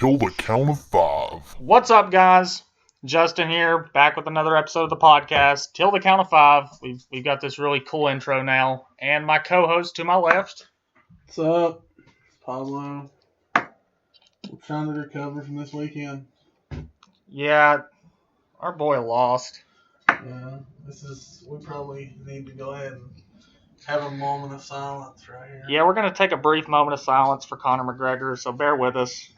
till the count of 5. What's up, guys? Justin here, back with another episode of the podcast. Till the count of 5. We've got this really cool intro now, and my co-host to my left. What's up? It's Pablo. We're trying to recover from this weekend. Yeah, our boy lost. Yeah, we probably need to go ahead and have a moment of silence right here. Yeah, we're going to take a brief moment of silence for Conor McGregor, so bear with us.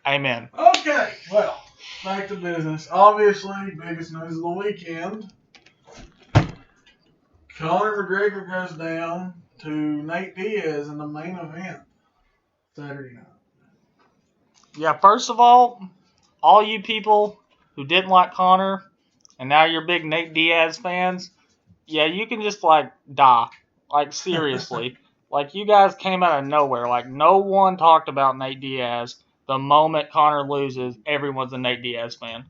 Amen. Okay, well, back to business. Obviously, biggest news of the weekend. Conor McGregor goes down to Nate Diaz in the main event Saturday night. Yeah, first of all you people who didn't like Conor, and now you're big Nate Diaz fans, yeah, you can just, die. Seriously. You guys came out of nowhere. No one talked about Nate Diaz. The moment Conor loses, everyone's a Nate Diaz fan.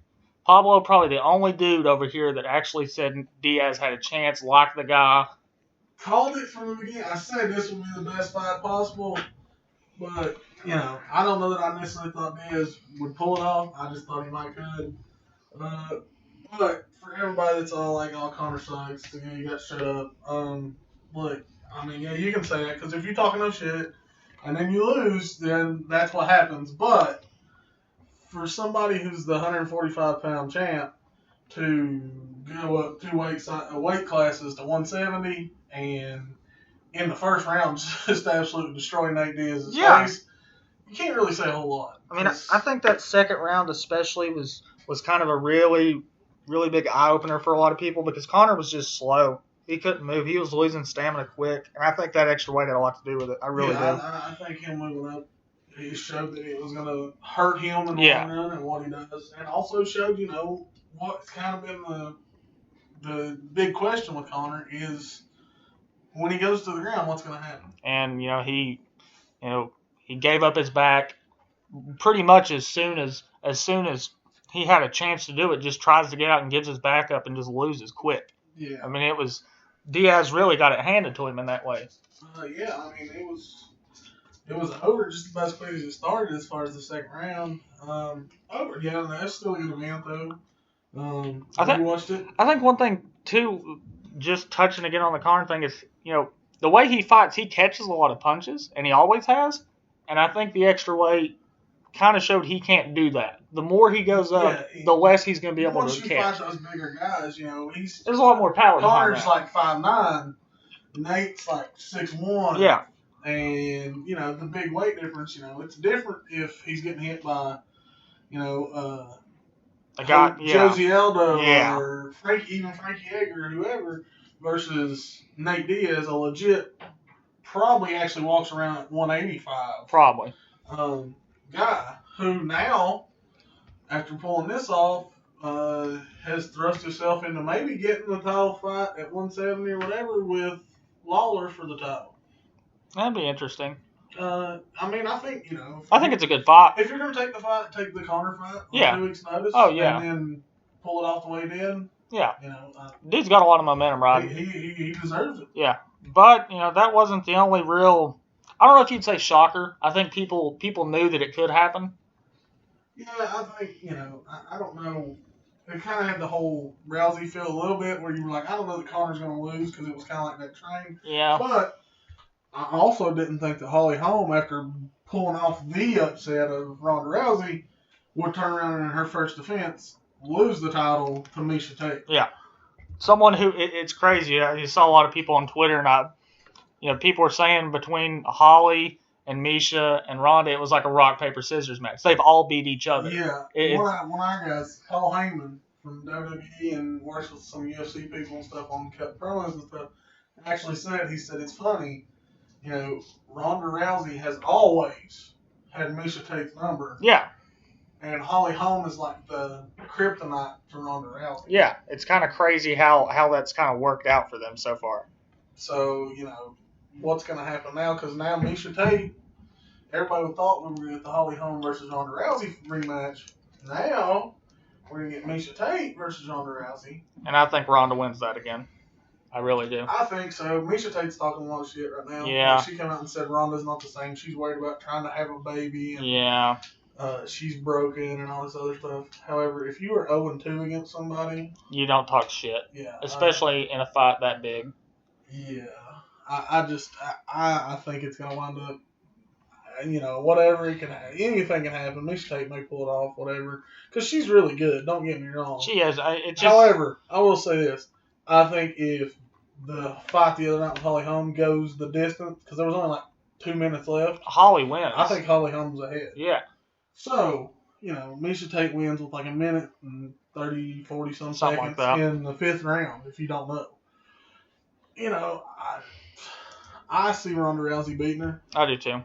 Pablo, probably the only dude over here that actually said Diaz had a chance, liked the guy. Called it from the beginning. I said this would be the best fight possible, but, I don't know that I necessarily thought Diaz would pull it off. I just thought he might could. But for everybody that's all Conor sucks, you got to shut up. Look, you can say that, because if you're talking no shit, and then you lose, then that's what happens. But for somebody who's the 145-pound champ to go up two weight classes to 170 and in the first round just absolutely destroy Nate Diaz's face, you can't really say a whole lot. I think that second round especially was kind of a really, really big eye-opener for a lot of people because Conor was just slow. He couldn't move. He was losing stamina quick. And I think that extra weight had a lot to do with it. I really do. I think him moving up, he showed that it was going to hurt him in the long run and what he does. And also showed, what's kind of been the big question with Conor is when he goes to the ground, what's going to happen? And, he gave up his back pretty much as soon as he had a chance to do it, just tries to get out and gives his back up and just loses quick. Yeah. Diaz really got it handed to him in that way. It was over just about as quick as it started as far as the second round. That's still a good event though. You watched it? I think one thing too, just touching again on the Conor thing is, the way he fights, he catches a lot of punches, and he always has. And I think the extra weight kind of showed he can't do that. The more he goes up, the less he's going to be able to catch. Once you fight those bigger guys, there's a lot more power. Connor's 5'9", Nate's 6'1". Yeah. And, the big weight difference, it's different if he's getting hit by, Josie Aldo or Frankie Edgar or whoever versus Nate Diaz, a legit, probably actually walks around at 185. Probably. Guy who now, after pulling this off, has thrust himself into maybe getting the title fight at 170 or whatever with Lawler for the title. That'd be interesting. I think, I think it's a good fight. If you're going to take the fight, take the Conor fight on 2 weeks' notice. Oh, yeah. And then pull it off the way he did. Yeah. Dude's got a lot of momentum, right? He deserves it. Yeah. But, that wasn't the only real, I don't know if you'd say shocker. I think people knew that it could happen. Yeah, I think, I don't know. It kind of had the whole Rousey feel a little bit where you were like, I don't know that Conor's going to lose because it was kind of like that train. Yeah. But I also didn't think that Holly Holm, after pulling off the upset of Ronda Rousey, would turn around and in her first defense lose the title to Miesha Tate. Yeah. Someone who, it's crazy. You saw a lot of people on Twitter, and people were saying between Holly and Miesha and Ronda, it was like a rock, paper, scissors match. They've all beat each other. Yeah. One of our guys, Paul Heyman from WWE and works with some UFC people and stuff on cut promos and stuff, actually said, it's funny, Ronda Rousey has always had Miesha Tate's number. Yeah. And Holly Holm is like the kryptonite to Ronda Rousey. Yeah, it's kind of crazy how that's kind of worked out for them so far. So, what's going to happen now? Because now Miesha Tate, everybody thought we were going to get the Holly Holm versus Ronda Rousey rematch. Now, we're going to get Miesha Tate versus Ronda Rousey. And I think Ronda wins that again. I really do. I think so. Misha Tate's talking a lot of shit right now. Yeah. Like, she came out and said Ronda's not the same. She's worried about trying to have a baby. And, Yeah. she's broken and all this other stuff. However, if you are 0-2 against somebody, You don't talk shit. yeah. Especially in a fight that big. Yeah. I think it's going to wind up, whatever. Anything can happen. Misha Tate may pull it off, whatever. Because she's really good. Don't get me wrong. She is. However, I will say this. I think if the fight the other night with Holly Holm goes the distance, because there was only like 2 minutes left, Holly wins. I think Holly Holm's ahead. Yeah. So, Misha Tate wins with like a minute and 30, 40 some Something seconds like that. in the 5th round, if you don't know. I see Ronda Rousey beating her. I do too.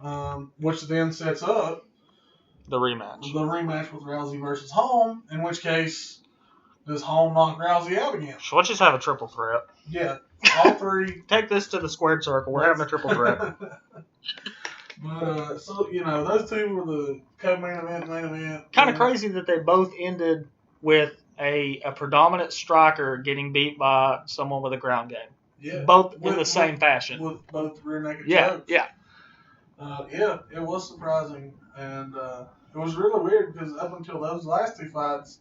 Which then sets up The rematch. the rematch with Rousey versus Holm, in which case, does Holm knock Rousey out again? So let's just have a triple threat. Yeah, all three. Take this to the squared circle. We're having a triple threat. But, those two were the co-main event, main event. Kind of crazy that they both ended with a predominant striker getting beat by someone with a ground game. Yeah. Both in the same fashion. With both rear naked Yeah, chokes. yeah. It was surprising. And it was really weird because up until those last two fights,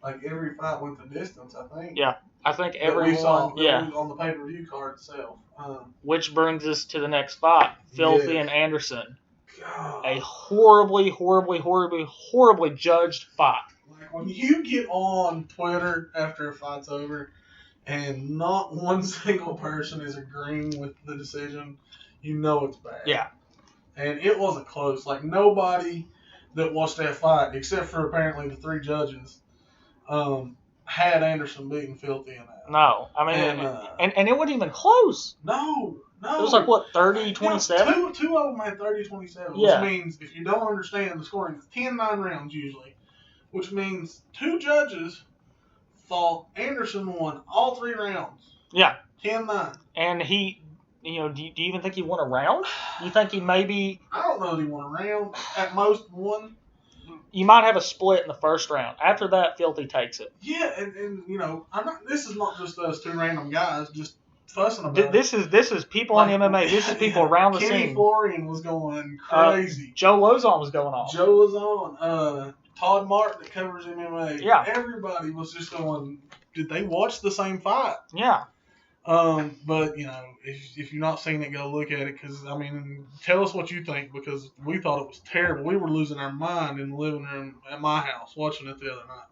like every fight went the distance, I think. Yeah. I think That we everyone, saw yeah. on the pay-per-view card itself. Which brings us to the next fight. Filthy Yeah. and Anderson. God. A horribly judged fight. Like when you get on Twitter after a fight's over and not one single person is agreeing with the decision, you know it's bad. Yeah. And it wasn't close. Like nobody that watched that fight, except for apparently the 3 judges, had Anderson beating Filthy in that. No. I mean, and it wasn't even close. No. It was like, what, 30-27? Two of them had 30-27, Yeah. which means, if you don't understand the scoring, it's 10-9 rounds usually, which means 2 judges thought Anderson won all 3 rounds. Yeah. 10-9. And he, do you even think he won a round? You think he maybe... I don't know if he won a round. At most, one. You might have a split in the first round. After that, Filthy takes it. Yeah, and this is not just us 2 random guys just fussing about it. This is people in MMA. This is people around the Kenny scene. Florian was going crazy. Joe Lozon was going off. Joe was on. Todd Martin that covers MMA. Yeah. Everybody was just going, did they watch the same fight? Yeah. But, if you've not seen it, go look at it. Because, tell us what you think. Because we thought it was terrible. We were losing our mind in the living room at my house watching it the other night.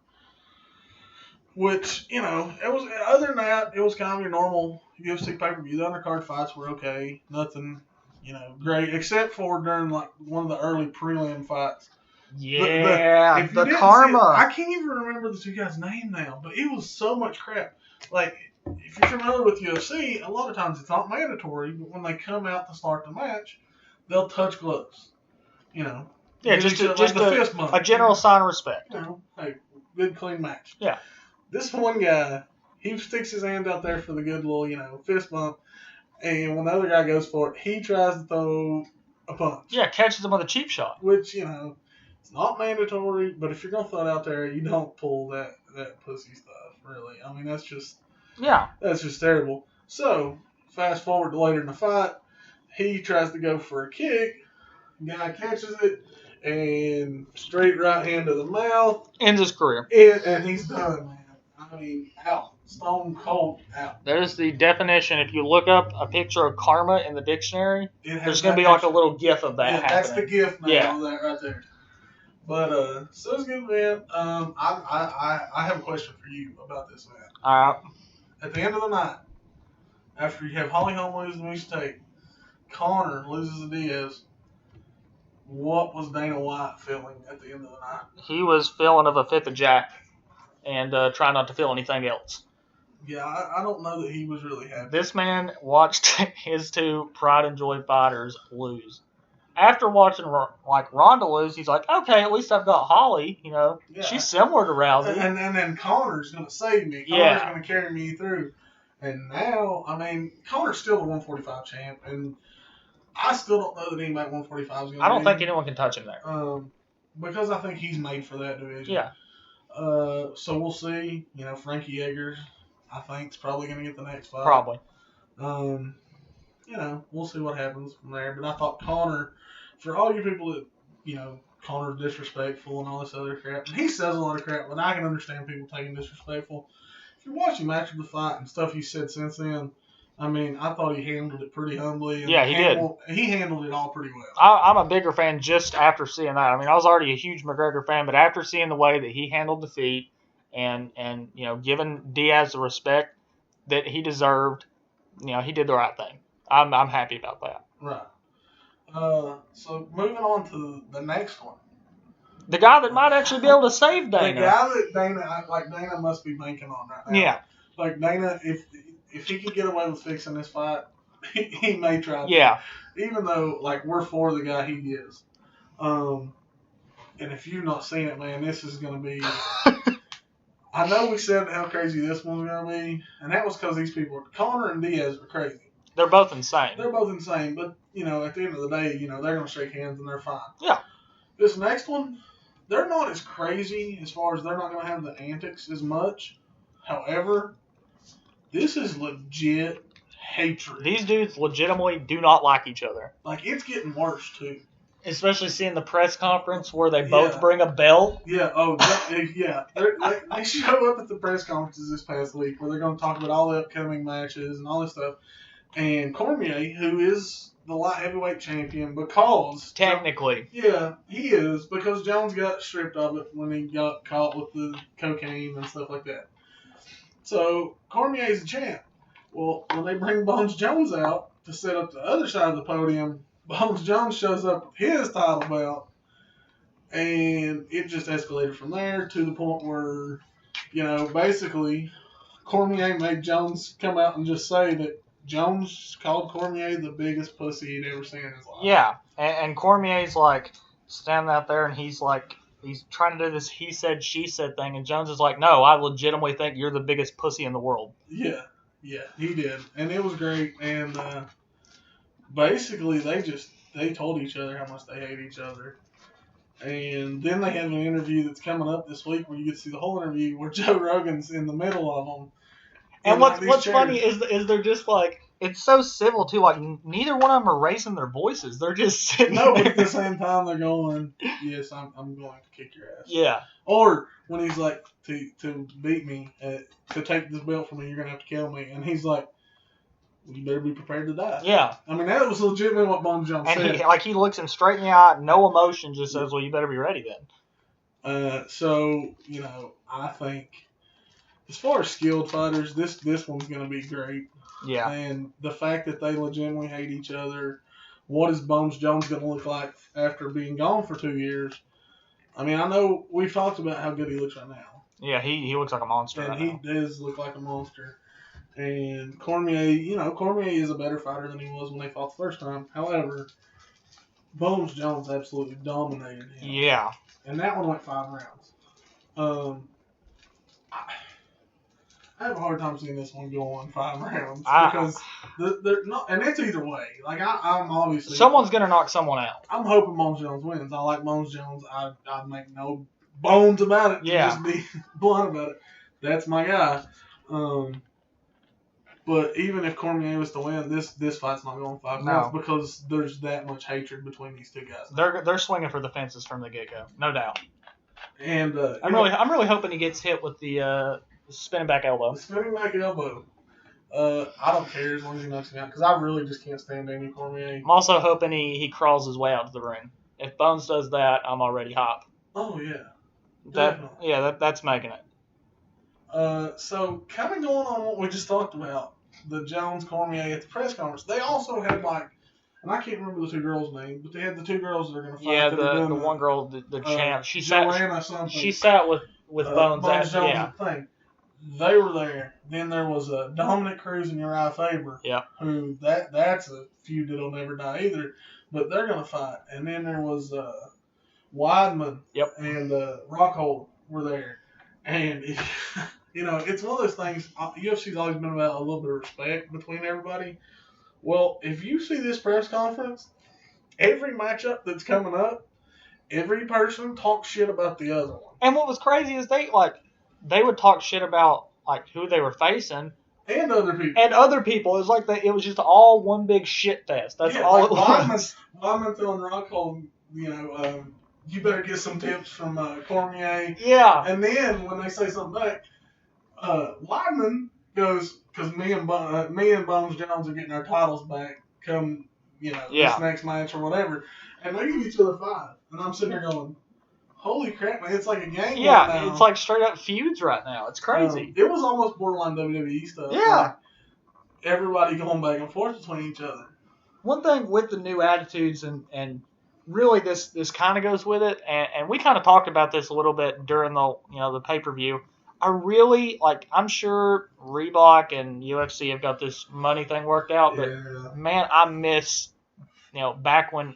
Which, it was, other than that, it was kind of your normal UFC pay-per-view. The undercard fights were okay. Nothing, great. Except for during, like, one of the early prelim fights. Yeah, the karma. I can't even remember the 2 guys' name now, but it was so much crap. Like, if you're familiar with UFC, a lot of times it's not mandatory, but when they come out to start the match, they'll touch gloves. Yeah, just just the fist bump. a general sign of respect. Hey, good, clean match. Yeah. This one guy, he sticks his hand out there for the good little, fist bump, and when the other guy goes for it, he tries to throw a punch. Yeah, catches him with a cheap shot. Which, it's not mandatory, but if you're going to throw it out there, you don't pull that pussy stuff, really. That's just terrible. So, fast forward to later in the fight, he tries to go for a kick, guy catches it, and straight right hand to the mouth. Ends his career. And he's done, man. Out. Stone cold out. There's the definition. If you look up a picture of karma in the dictionary, there's going to be like a little gif of that happening. That's the gif, man, Yeah. on that right there. But, so it's good, man. I have a question for you about this, man. All right. At the end of the night, after you have Holly Holm lose to Misha Tate, Conor loses to Diaz, what was Dana White feeling at the end of the night? He was feeling of a fifth of Jack and trying not to feel anything else. Yeah, I don't know that he was really happy. This man watched his 2 pride and joy fighters lose. After watching Ronda lose, he's like, okay, at least I've got Holly. Yeah. She's similar to Rousey. And then Conor's going to save me. Yeah. Conor's going to carry me through. And now, Conor's still the 145 champ, and I still don't know that anybody at 145 is going to I don't think anyone can touch him there. Because I think he's made for that division. Yeah. So we'll see. Frankie Eggers, I think is probably going to get the next fight. Probably. We'll see what happens from there. But I thought Conor, for all you people that, Conor's disrespectful and all this other crap, and he says a lot of crap, but I can understand people taking disrespectful. If you watch him after the fight and stuff he said since then, I mean, I thought he handled it pretty humbly. And Yeah, he did. He handled it all pretty well. I'm a bigger fan just after seeing that. I mean, I was already a huge McGregor fan, but after seeing the way that he handled defeat and giving Diaz the respect that he deserved, he did the right thing. I'm happy about that. Right. So moving on to the next one. The guy that might actually be able to save Dana. The guy that Dana must be banking on right now. Yeah. Like Dana, if he could get away with fixing this fight, he may try to. Yeah. Even though, we're for the guy he is. And if you've not seen it, man, this is going to be... I know we said how crazy this one's going to be, and that was because these people... Conor and Diaz are crazy. They're both insane. They're both insane, but, at the end of the day, they're going to shake hands and they're fine. Yeah. This next one, they're not as crazy as far as they're not going to have the antics as much. However, this is legit hatred. These dudes legitimately do not like each other. It's getting worse, too. Especially seeing the press conference where they both bring a belt. Yeah, yeah. They show up at the press conferences this past week where they're going to talk about all the upcoming matches and all this stuff. And Cormier, who is the light heavyweight champion, because... Technically. Yeah, he is, because Jones got stripped of it when he got caught with the cocaine and stuff like that. So, Cormier's the champ. Well, when they bring Bones Jones out to set up the other side of the podium, Bones Jones shows up with his title belt, and it just escalated from there to the point where, basically, Cormier made Jones come out and just say that Jones called Cormier the biggest pussy he'd ever seen in his life. Yeah, and Cormier's standing out there, and he's trying to do this he said, she said thing, and Jones is like, no, I legitimately think you're the biggest pussy in the world. Yeah, he did. And it was great, and basically they told each other how much they hate each other. And then they have an interview that's coming up this week where you get to see the whole interview where Joe Rogan's in the middle of them. And what's funny is they're just it's so civil too. Neither one of them are raising their voices. They're just sitting there. But at the same time they're going, yes, I'm going to kick your ass. Yeah. Or when he's like, to beat me, to take this belt from me, you're going to have to kill me. And he's like, you better be prepared to die. Yeah. I mean, that was legitimately what Bones Jones said. And he looks him straight in the eye, no emotion, just says, well, you better be ready then. So, I think as far as skilled fighters, this one's going to be great. Yeah. And the fact that they legitimately hate each other, what is Bones Jones going to look like after being gone for 2 years? I mean, I know we've talked about how good he looks right now. Yeah, he looks like a monster and right he now. does look like a monster. And Cormier, Cormier is a better fighter than he was when they fought the first time. However, Bones Jones absolutely dominated him. Yeah. And that one went 5 rounds. I have a hard time seeing this one go on 5 rounds because they're not, and it's either way. I'm obviously someone's gonna knock someone out. I'm hoping Bones Jones wins. I like Bones Jones. I'd make no bones about it. Yeah. Just be blunt about it. That's my guy. But even if Cormier was to win, this fight's not going 5 rounds because there's that much hatred between these two guys. They're swinging for the fences from the get-go, no doubt. And I'm really hoping he gets hit with the spinning back elbow. The spinning back elbow. I don't care as long as he knocks me out because I really just can't stand Daniel Cormier. I'm also hoping he crawls his way out to the ring. If Bones does that, I'm already hop. Oh yeah. That's making it. So kind of going on what we just talked about, the Jones Cormier at the press conference. They also had and I can't remember the 2 girls' names, but they had the 2 girls that are going to fight. Yeah, the one girl, the champ. She Joanna something. She sat with Bones. Bones Jones thing. They were there. Then there was Dominic Cruz and Uriah Faber. Yeah. Who that's a feud that'll never die either. But they're going to fight. And then there was Weidman. Yep. And Rockhold were there. And it's one of those things. UFC's always been about a little bit of respect between everybody. Well, if you see this press conference, every matchup that's coming up, every person talks shit about the other one. And what was crazy is they would talk shit about like who they were facing. And other people. And other people. It was like it was just all one big shit fest. That's all like it was. Wyman throwing Rockhold, you better get some tips from Cormier. Yeah. And then when they say something back, Wyman goes, because me and Bones Jones are getting our titles back come, this next match or whatever. And they give each other 5. And I'm sitting there going, holy crap, man, it's like a game. Yeah, now. It's like straight up feuds right now. It's crazy. It was almost borderline WWE stuff. Yeah. Like everybody going back and forth between each other. One thing with the new attitudes, and really this kind of goes with it, and we kind of talked about this a little bit during the pay-per-view. I really, I'm sure Reebok and UFC have got this money thing worked out, but man, I miss, back when,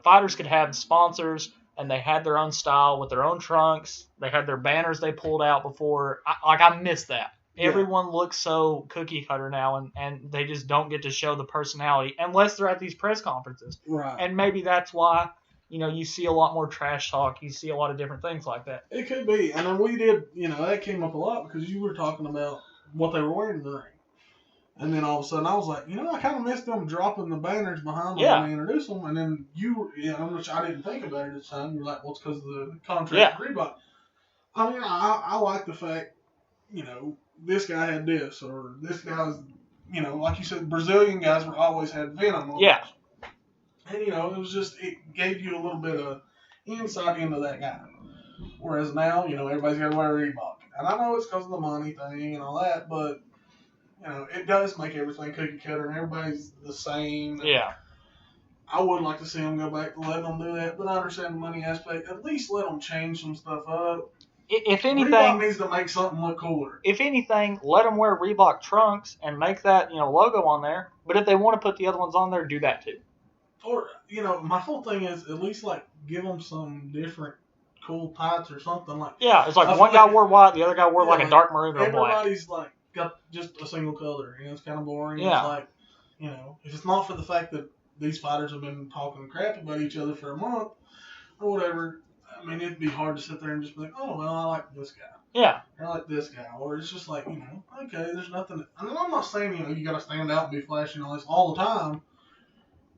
fighters could have sponsors and they had their own style with their own trunks. They had their banners they pulled out before. I miss that. Yeah. Everyone looks so cookie cutter now, and they just don't get to show the personality unless they're at these press conferences. Right. And maybe that's why, you see a lot more trash talk. You see a lot of different things like that. It could be. And then we did, that came up a lot because you were talking about what they were wearing in the ring. And then all of a sudden I was like, I kind of missed them dropping the banners behind them when they introduced them. And then which I didn't think about it at the time. You're like, well, it's because of the contract with Reebok. I mean, I like the fact, this guy had this, or this guy's, like you said, Brazilian guys were always had Venom on. Yeah. And, it was just, it gave you a little bit of insight into that guy. Whereas now, everybody's got to wear Reebok. And I know it's because of the money thing and all that, but, it does make everything cookie cutter and everybody's the same. Yeah. I would like to see them go back to letting them do that, but I understand the money aspect. At least let them change some stuff up. If anything, Reebok needs to make something look cooler. If anything, let them wear Reebok trunks and make that logo on there. But if they want to put the other ones on there, do that too. Or my whole thing is at least give them some different cool tights or something like. Yeah, it's like one guy wore white, the other guy wore like a dark maroon or black. Everybody's got just a single color. It's kind of boring. Yeah. It's if it's not for the fact that these fighters have been talking crap about each other for a month or whatever. I mean, it'd be hard to sit there and just be like, oh, well, I like this guy. Yeah. Or I like this guy. Or it's just like, okay, there's nothing. I mean, I'm not saying, you got to stand out and be flashy and all this all the time.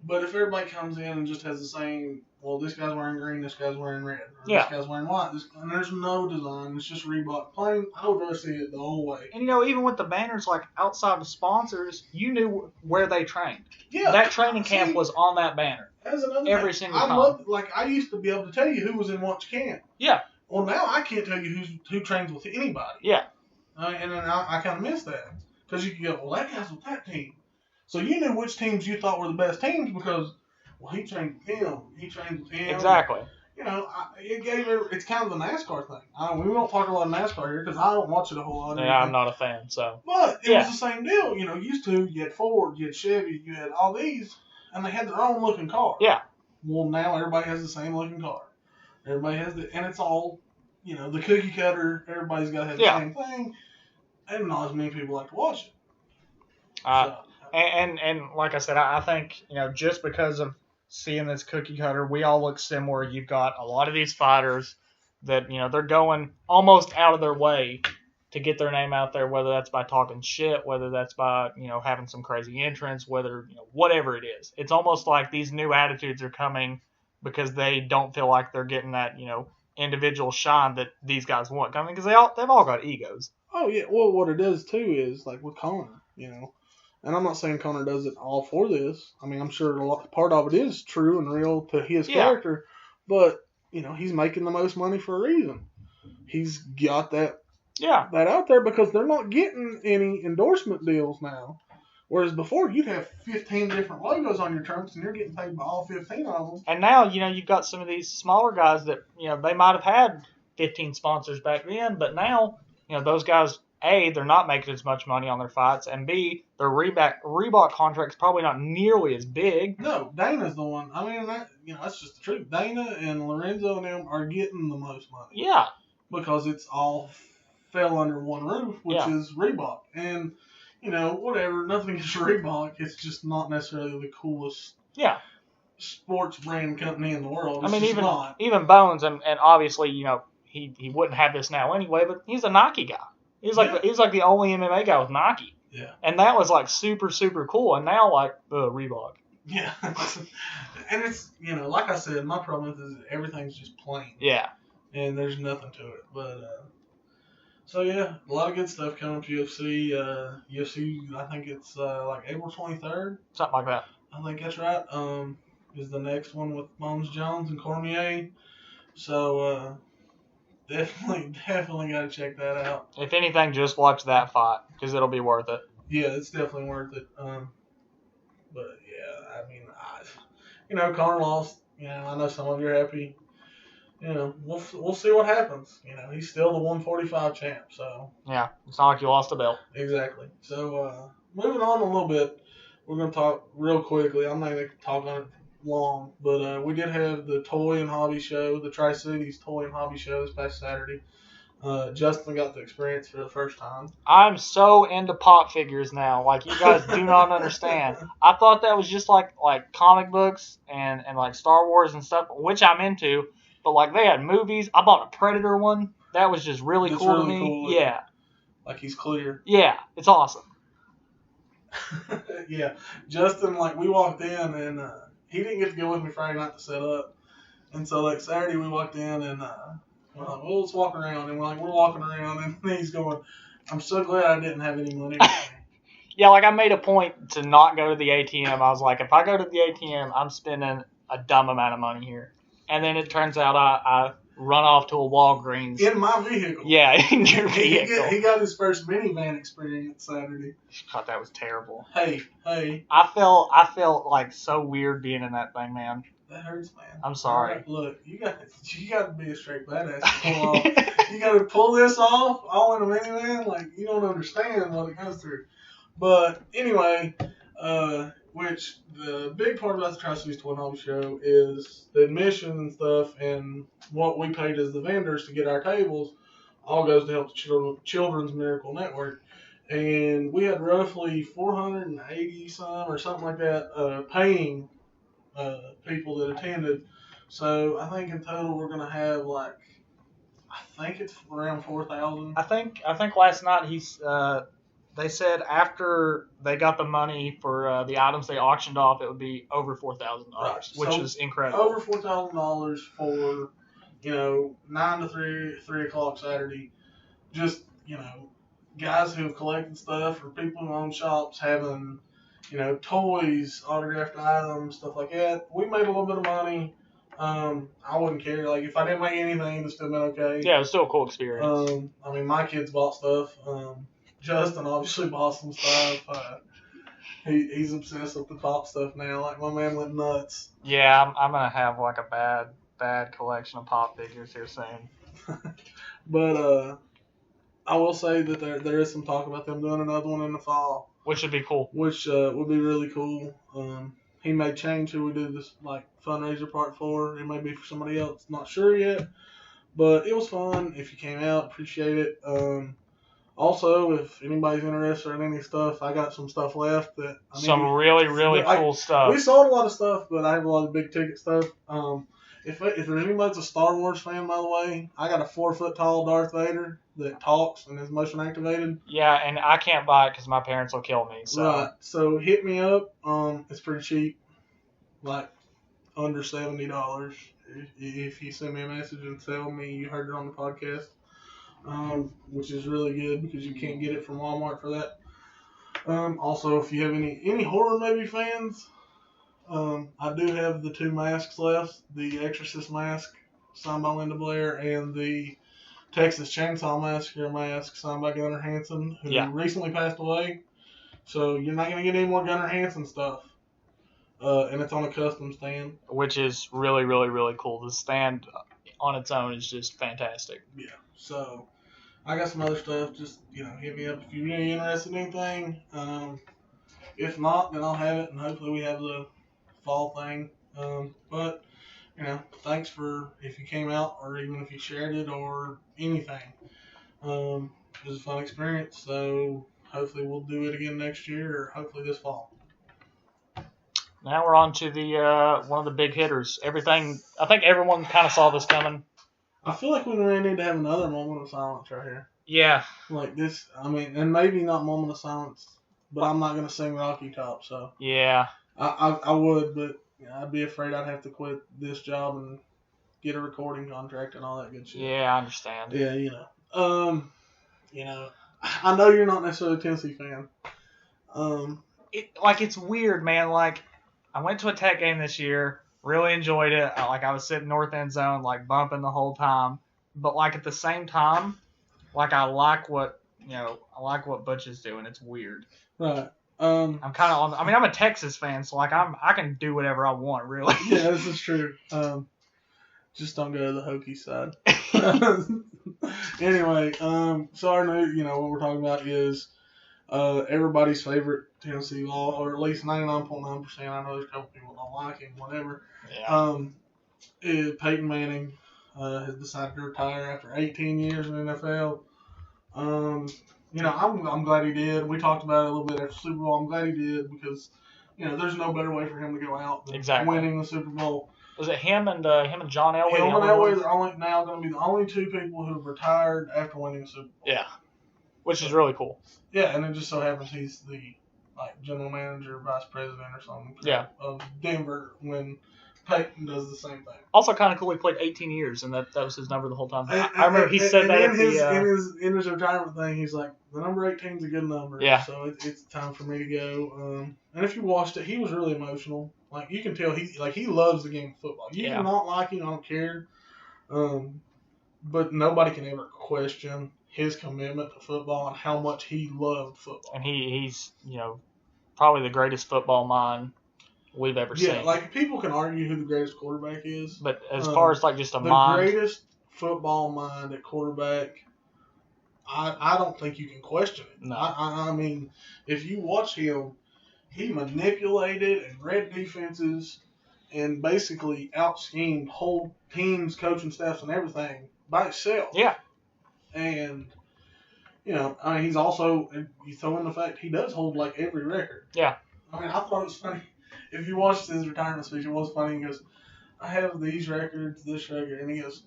But if everybody comes in and just has the same, well, this guy's wearing green, this guy's wearing red, or this guy's wearing white, and there's no design, it's just Reebok plain, I would rather see it the whole way. And, even with the banners, outside of sponsors, you knew where they trained. Yeah. That training camp was on that banner. That's another every thing. single time. I used to be able to tell you who was in what camp. Yeah. Well, now I can't tell you who trains with anybody. Yeah. And then I kind of miss that. Because you can go, well, that guy's with that team. So you knew which teams you thought were the best teams because, well, he trained with him. He trained with him. Exactly. It's kind of the NASCAR thing. We don't talk a lot of NASCAR here because I don't watch it a whole lot. Yeah, I'm not a fan, so. But it was the same deal. Used to, you had Ford, you had Chevy, you had all these, and they had their own looking car. Yeah. Well, now everybody has the same looking car. Everybody has and it's all, the cookie cutter. Everybody's got to have the same thing, and not as many people like to watch it. And like I said, I think just because of seeing this cookie cutter, we all look similar. You've got a lot of these fighters that they're going almost out of their way to get their name out there, whether that's by talking shit, whether that's by having some crazy entrance, whether whatever it is. It's almost like these new attitudes are coming because they don't feel like they're getting that individual shine that these guys want. I mean, because they've all got egos. Oh yeah, well, what it does too is with Conor, and I'm not saying Conor does it all for this. I mean, I'm sure part of it is true and real to his character, but he's making the most money for a reason. He's got that out there because they're not getting any endorsement deals now. Whereas before, you'd have 15 different logos on your trunks, and you're getting paid by all 15 of them. And now, you've got some of these smaller guys that, they might have had 15 sponsors back then, but now, those guys, A, they're not making as much money on their fights, and B, their Reebok contract's probably not nearly as big. No, Dana's the one. I mean, that's just the truth. Dana and Lorenzo and them are getting the most money. Yeah. Because it's all fell under one roof, which is Reebok. And, whatever, nothing against Reebok. It's just not necessarily the coolest sports brand company in the world. It's even Bones, and obviously, he wouldn't have this now anyway, but he's a Nike guy. He was like the only MMA guy with Nike. Yeah. And that was like super, super cool. And now like Reebok. Yeah. And it's, like I said, my problem is everything's just plain. Yeah. And there's nothing to it. But, so yeah, a lot of good stuff coming to UFC. UFC, I think it's like April 23rd. Something like that. I think that's right. Is the next one with Bones Jones and Cormier. So, definitely got to check that out. If anything, just watch that fight because it'll be worth it. Yeah, it's definitely worth it. But yeah, I mean, Conor lost. I know some of you are happy. We'll see what happens. He's still the 145 champ. So yeah, it's not like you lost a belt. Exactly. So moving on a little bit, we're gonna talk real quickly. I'm not gonna talk on it long, but we did have the toy and hobby show, the Tri-Cities toy and hobby show this past Saturday. Justin got the experience for the first time. I'm so into pop figures now. Like, you guys do not understand. I thought that was just like comic books and like Star Wars and stuff, which I'm into. But like, they had movies. I bought a Predator one. That was just really cool to me. Cool. Yeah. Like he's clear. Yeah, it's awesome. Yeah, Justin, we walked in and he didn't get to go with me Friday night to set up, and so Saturday we walked in and we're like, well, let's walk around, and we're walking around, and he's going, I'm so glad I didn't have any money. Yeah, I made a point to not go to the ATM. I was like, if I go to the ATM, I'm spending a dumb amount of money here. And then it turns out I run off to a Walgreens. In my vehicle. Yeah, in your vehicle. He got his first minivan experience Saturday. I thought that was terrible. Hey. I felt like so weird being in that thing, man. That hurts, man. I'm sorry. Right, look, you got to be a straight badass to pull off. You got to pull this off all in a minivan. You don't understand what it goes through. But anyway, which the big part about the Tri-Cities Toy Hobby Show is the admission and stuff, and what we paid as the vendors to get our tables all goes to help the Children's Miracle Network. And we had roughly 480 some or something like that paying people that attended. So I think in total we're gonna have I think it's around 4,000. I think last night they said after they got the money for the items they auctioned off, it would be over $4,000, right. Which is incredible. Over $4,000 for 9 to 3 o'clock Saturday. Just guys who have collected stuff or people who own shops having toys, autographed items, stuff like that. We made a little bit of money. I wouldn't care. If I didn't make anything, it would still been okay. Yeah, it was still a cool experience. I mean, my kids bought stuff. Justin obviously bought some stuff. He's obsessed with the pop stuff now. My man went nuts. Yeah, I'm gonna have a bad collection of pop figures here soon. But I will say that there is some talk about them doing another one in the fall. Which would be cool. Which would be really cool. He may change who we do this fundraiser part for. It may be for somebody else. Not sure yet. But it was fun. If you came out, appreciate it. Also, if anybody's interested in any stuff, I got some stuff left some really cool stuff. We sold a lot of stuff, but I have a lot of big ticket stuff. If there's anybody that's a Star Wars fan, by the way, I got a 4-foot tall Darth Vader that talks and is motion activated. Yeah, and I can't buy it because my parents will kill me. So. Right. So hit me up. It's pretty cheap, under $70. If you send me a message and tell me you heard it on the podcast. Which is really good because you can't get it from Walmart for that. Also, if you have any horror movie fans, I do have the 2 masks left: the Exorcist mask signed by Linda Blair and the Texas Chainsaw Massacre mask signed by Gunnar Hansen, who recently passed away. So you're not gonna get any more Gunnar Hansen stuff. And it's on a custom stand, which is really, really, really cool. The stand on its own is just fantastic. Yeah. So, I got some other stuff. Just, hit me up if you're really interested in anything. If not, then I'll have it, and hopefully we have the fall thing. But, thanks for if you came out, or even if you shared it, or anything. It was a fun experience, so hopefully we'll do it again next year, or hopefully this fall. Now we're on to the one of the big hitters. I think everyone kind of saw this coming. I feel like we really need to have another moment of silence right here. Yeah. Like this, I mean, and maybe not Moment of Silence, but I'm not gonna sing Rocky Top, so Yeah. I would, but I'd be afraid I'd have to quit this job and get a recording contract and all that good shit. Yeah, I understand. Yeah, I know you're not necessarily a Tennessee fan. It's weird, man. Like, I went to a Tech game this year, really enjoyed it. I was sitting north end zone, like bumping the whole time. But like at the same time, like I like what Butch is doing. It's weird. Right. I'm kind of I'm a Texas fan, so like I can do whatever I want, really. Yeah, this is true. Just don't go to the Hokie side. Anyway, so our new, what we're talking about is everybody's favorite Tennessee Law, or at least 99.9%. I know there's a couple people don't like him, whatever. Yeah. Is Peyton Manning has decided to retire after 18 years in the NFL. I'm glad he did. We talked about it a little bit after Super Bowl. I'm glad he did because, there's no better way for him to go out than winning the Super Bowl. Was it him and John Elway? Him and Elway are now going to be the only two people who have retired after winning the Super Bowl. Yeah, which is really cool. Yeah, and it just so happens he's the general manager, vice president, or something. Yeah. Of Denver when Peyton does the same thing. Also, kind of cool. He played 18 years, and that was his number the whole time. I remember he said that in his retirement thing. He's like, the number 18 is a good number. Yeah. So it's time for me to go. And if you watched it, he was really emotional. Like you can tell he loves the game of football. You can not like him, I don't care. But nobody can ever question his commitment to football and how much he loved football. And he's probably the greatest football mind we've ever seen. Yeah, like people can argue who the greatest quarterback is. But as far as like just the mind, greatest football mind at quarterback, I don't think you can question it. No. I mean, if you watch him, he manipulated and read defenses and basically out-schemed whole teams, coaching staffs, and everything by himself. Yeah. And, he's also, you throw in the fact he does hold like every record. Yeah. I mean, I thought it was funny. If you watched his retirement speech, it was funny. He goes, I have these records, this record. And he goes,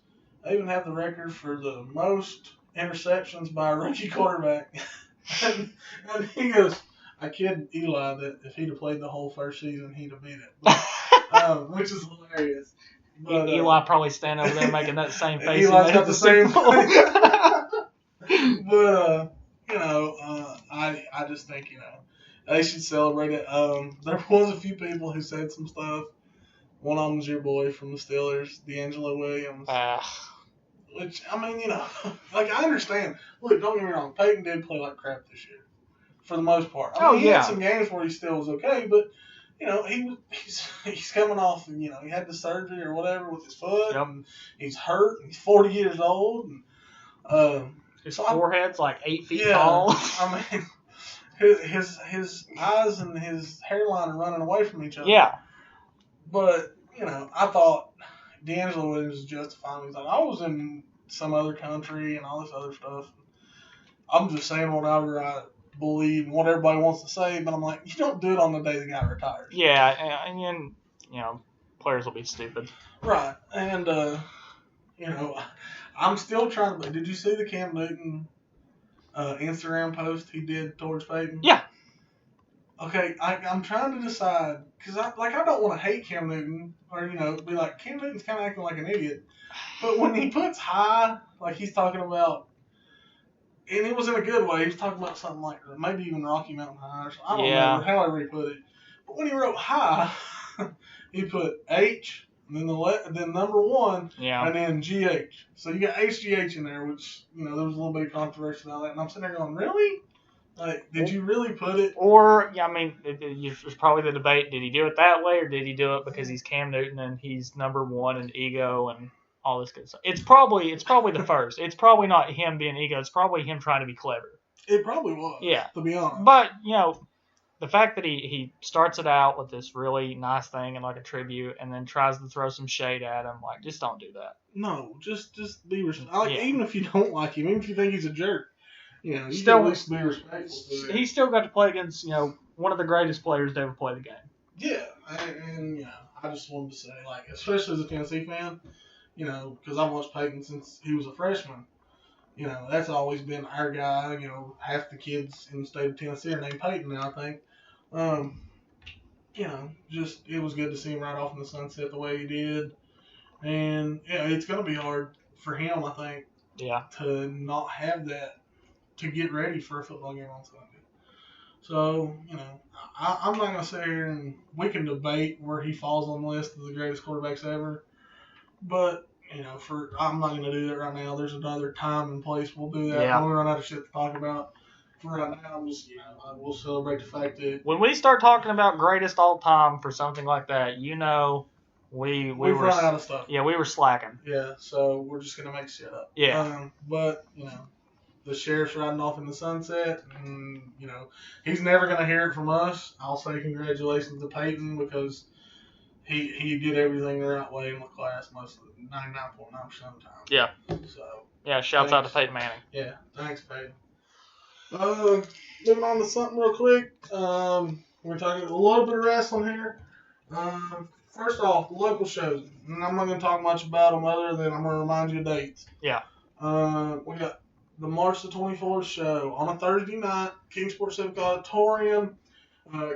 I even have the record for the most interceptions by a rookie quarterback. and he goes, I kid Eli that if he'd have played the whole first season, he'd have beat it. But, which is hilarious. But, Eli probably standing over there making that same face. Eli's got the same face. But, I just think, they should celebrate it. There was a few people who said some stuff. One of them was your boy from the Steelers, D'Angelo Williams. Which, I mean, I understand. Look, don't get me wrong. Peyton did play like crap this year. For the most part. I mean, he had some games where he still was okay, but, he's coming off, and, he had the surgery or whatever with his foot. Yep. And he's hurt. And he's 40 years old. And, his forehead's like 8 feet tall. I mean, his eyes and his hairline are running away from each other. Yeah. But, I thought D'Angelo Williams was justifying. He's like, I was in some other country and all this other stuff. I'm just saying whatever I believe and what everybody wants to say, but I'm like, you don't do it on the day the guy retires. Yeah, and players will be stupid. Right. And, I'm still trying to. Did you see the Cam Newton Instagram post he did towards Peyton? Yeah. Okay, I'm trying to decide because I don't want to hate Cam Newton or be like Cam Newton's kind of acting like an idiot, but when he puts high, like he's talking about, and it was in a good way. He was talking about something like maybe even Rocky Mountain High or something. I don't remember however he put it, but when he wrote high, he put H. And then number 1, and then GH. So you got HGH in there, which, there was a little bit of controversy about that. And I'm sitting there going, really? Like, did you really put it? Or, there's probably the debate, did he do it that way, or did he do it because he's Cam Newton and he's number 1 in ego and all this good stuff? It's probably the first. It's probably not him being ego. It's probably him trying to be clever. It probably was, to be honest. But, the fact that he starts it out with this really nice thing and like a tribute and then tries to throw some shade at him, like, just don't do that. No, just be respectful. Even if you don't like him, even if you think he's a jerk, you still, can at least be respectful to He still got to play against, one of the greatest players to ever play the game. Yeah, and I just wanted to say, like, especially as a Tennessee fan, because I've watched Peyton since he was a freshman. that's always been our guy. Half the kids in the state of Tennessee are named Peyton now, I think. Um, just it was good to see him right off in the sunset the way he did. And it's going to be hard for him, I think, to not have that to get ready for a football game on Sunday. So, I'm not going to sit here and we can debate where he falls on the list of the greatest quarterbacks ever. But, I'm not going to do that right now. There's another time and place we'll do that when we run out of shit to talk about. For right now, I'm just, we'll celebrate the fact that when we start talking about greatest all time for something like that, we've run out of stuff. Yeah, we were slacking. Yeah, so we're just going to make shit up. Yeah. But, the sheriff's riding off in the sunset, and he's never going to hear it from us. I'll say congratulations to Peyton because he did everything the right way in the class most of 99.9% of the time. Yeah. So shouts out to Peyton Manning. Yeah, thanks, Peyton. Moving on to something real quick. We're talking a little bit of wrestling here. First off, the local shows. And I'm not going to talk much about them other than I'm going to remind you of dates. Yeah. We got the March the 24th show on a Thursday night, Kingsport Civic Auditorium.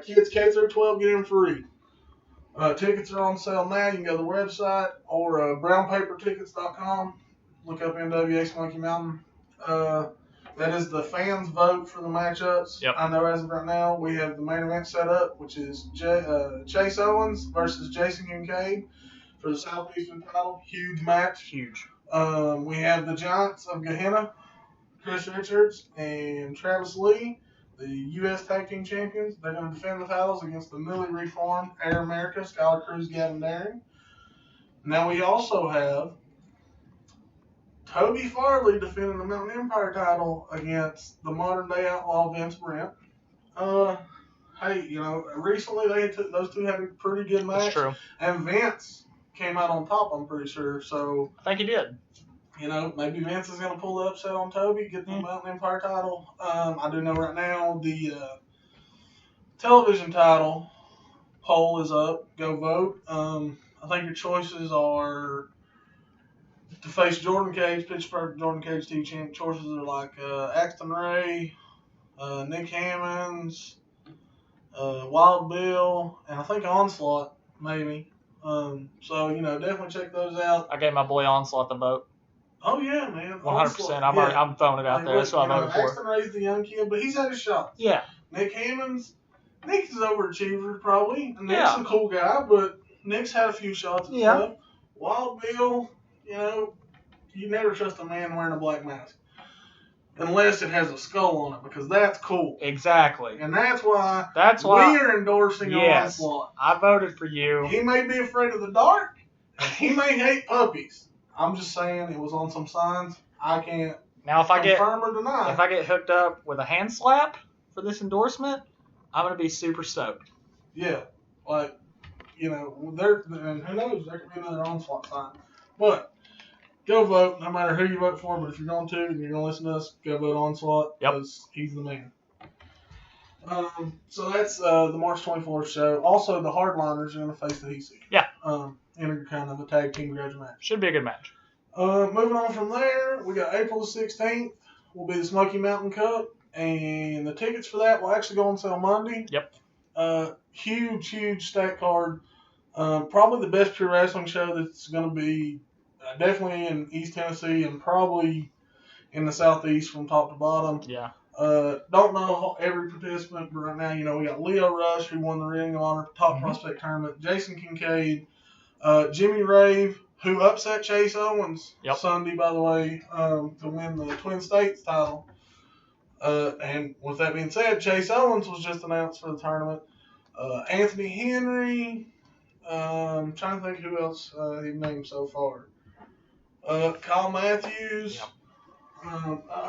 Kids K through 12 get in free. Tickets are on sale now. You can go to the website or brownpapertickets.com. Look up NWA Smoky Mountain. That is the fans' vote for the matchups. Yep. I know as of right now we have the main event set up, which is Chase Owens versus Jason Kincaid for the Southeastern title. Huge match. Huge. We have the Giants of Gehenna, Chris Richards and Travis Lee, the U.S. Tag Team Champions. They're going to defend the titles against the newly reformed Air America, Skylar Cruz, Gavin Daring. Now we also have Toby Farley defending the Mountain Empire title against the modern day outlaw Vince Brent. Hey, recently those two had a pretty good match. That's true. And Vince came out on top, I'm pretty sure. So I think he did. Maybe Vince is going to pull the upset on Toby, get the Mountain Empire title. I do know right now the television title poll is up. Go vote. I think your choices are to face Jordan Cage, Pittsburgh Jordan Cage TV champ. Choices are like Axton Ray, Nick Hammonds, Wild Bill, and I think Onslaught, maybe. So, definitely check those out. I gave my boy Onslaught the vote. Oh, yeah, man. 100%. I'm throwing it out there. That's what I voted for. Axton Ray's the young kid, but he's had his shots. Yeah. Nick Hammonds, Nick's an overachiever, probably. And Nick's a cool guy, but Nick's had a few shots and stuff. Wild Bill, you never trust a man wearing a black mask. Unless it has a skull on it, because that's cool. Exactly. And that's why we are endorsing Onslaught. I voted for you. He may be afraid of the dark. He may hate puppies. I'm just saying it was on some signs. I can't confirm or deny. If I get hooked up with a hand slap for this endorsement, I'm going to be super stoked. Yeah. And who knows, there could be another Onslaught sign. But go vote, no matter who you vote for. But if you're going to and you're going to listen to us, go vote Onslaught because he's the man. So that's the March 24th show. Also, the Hardliners are going to face the EC. Yeah. In kind of a tag team grudge match. Should be a good match. Moving on from there, we got April the 16th will be the Smoky Mountain Cup, and the tickets for that will actually go on sale Monday. Yep. Huge stack card. Probably the best pure wrestling show that's going to be definitely in East Tennessee and probably in the Southeast from top to bottom. Yeah. Don't know every participant, but right now, we got Leo Rush, who won the Ring of Honor Top Prospect Tournament, Jason Kincaid, Jimmy Rave, who upset Chase Owens Sunday, by the way, to win the Twin States title. And with that being said, Chase Owens was just announced for the tournament. Anthony Henry, I'm trying to think who else he's named so far. Kyle Matthews. Yep.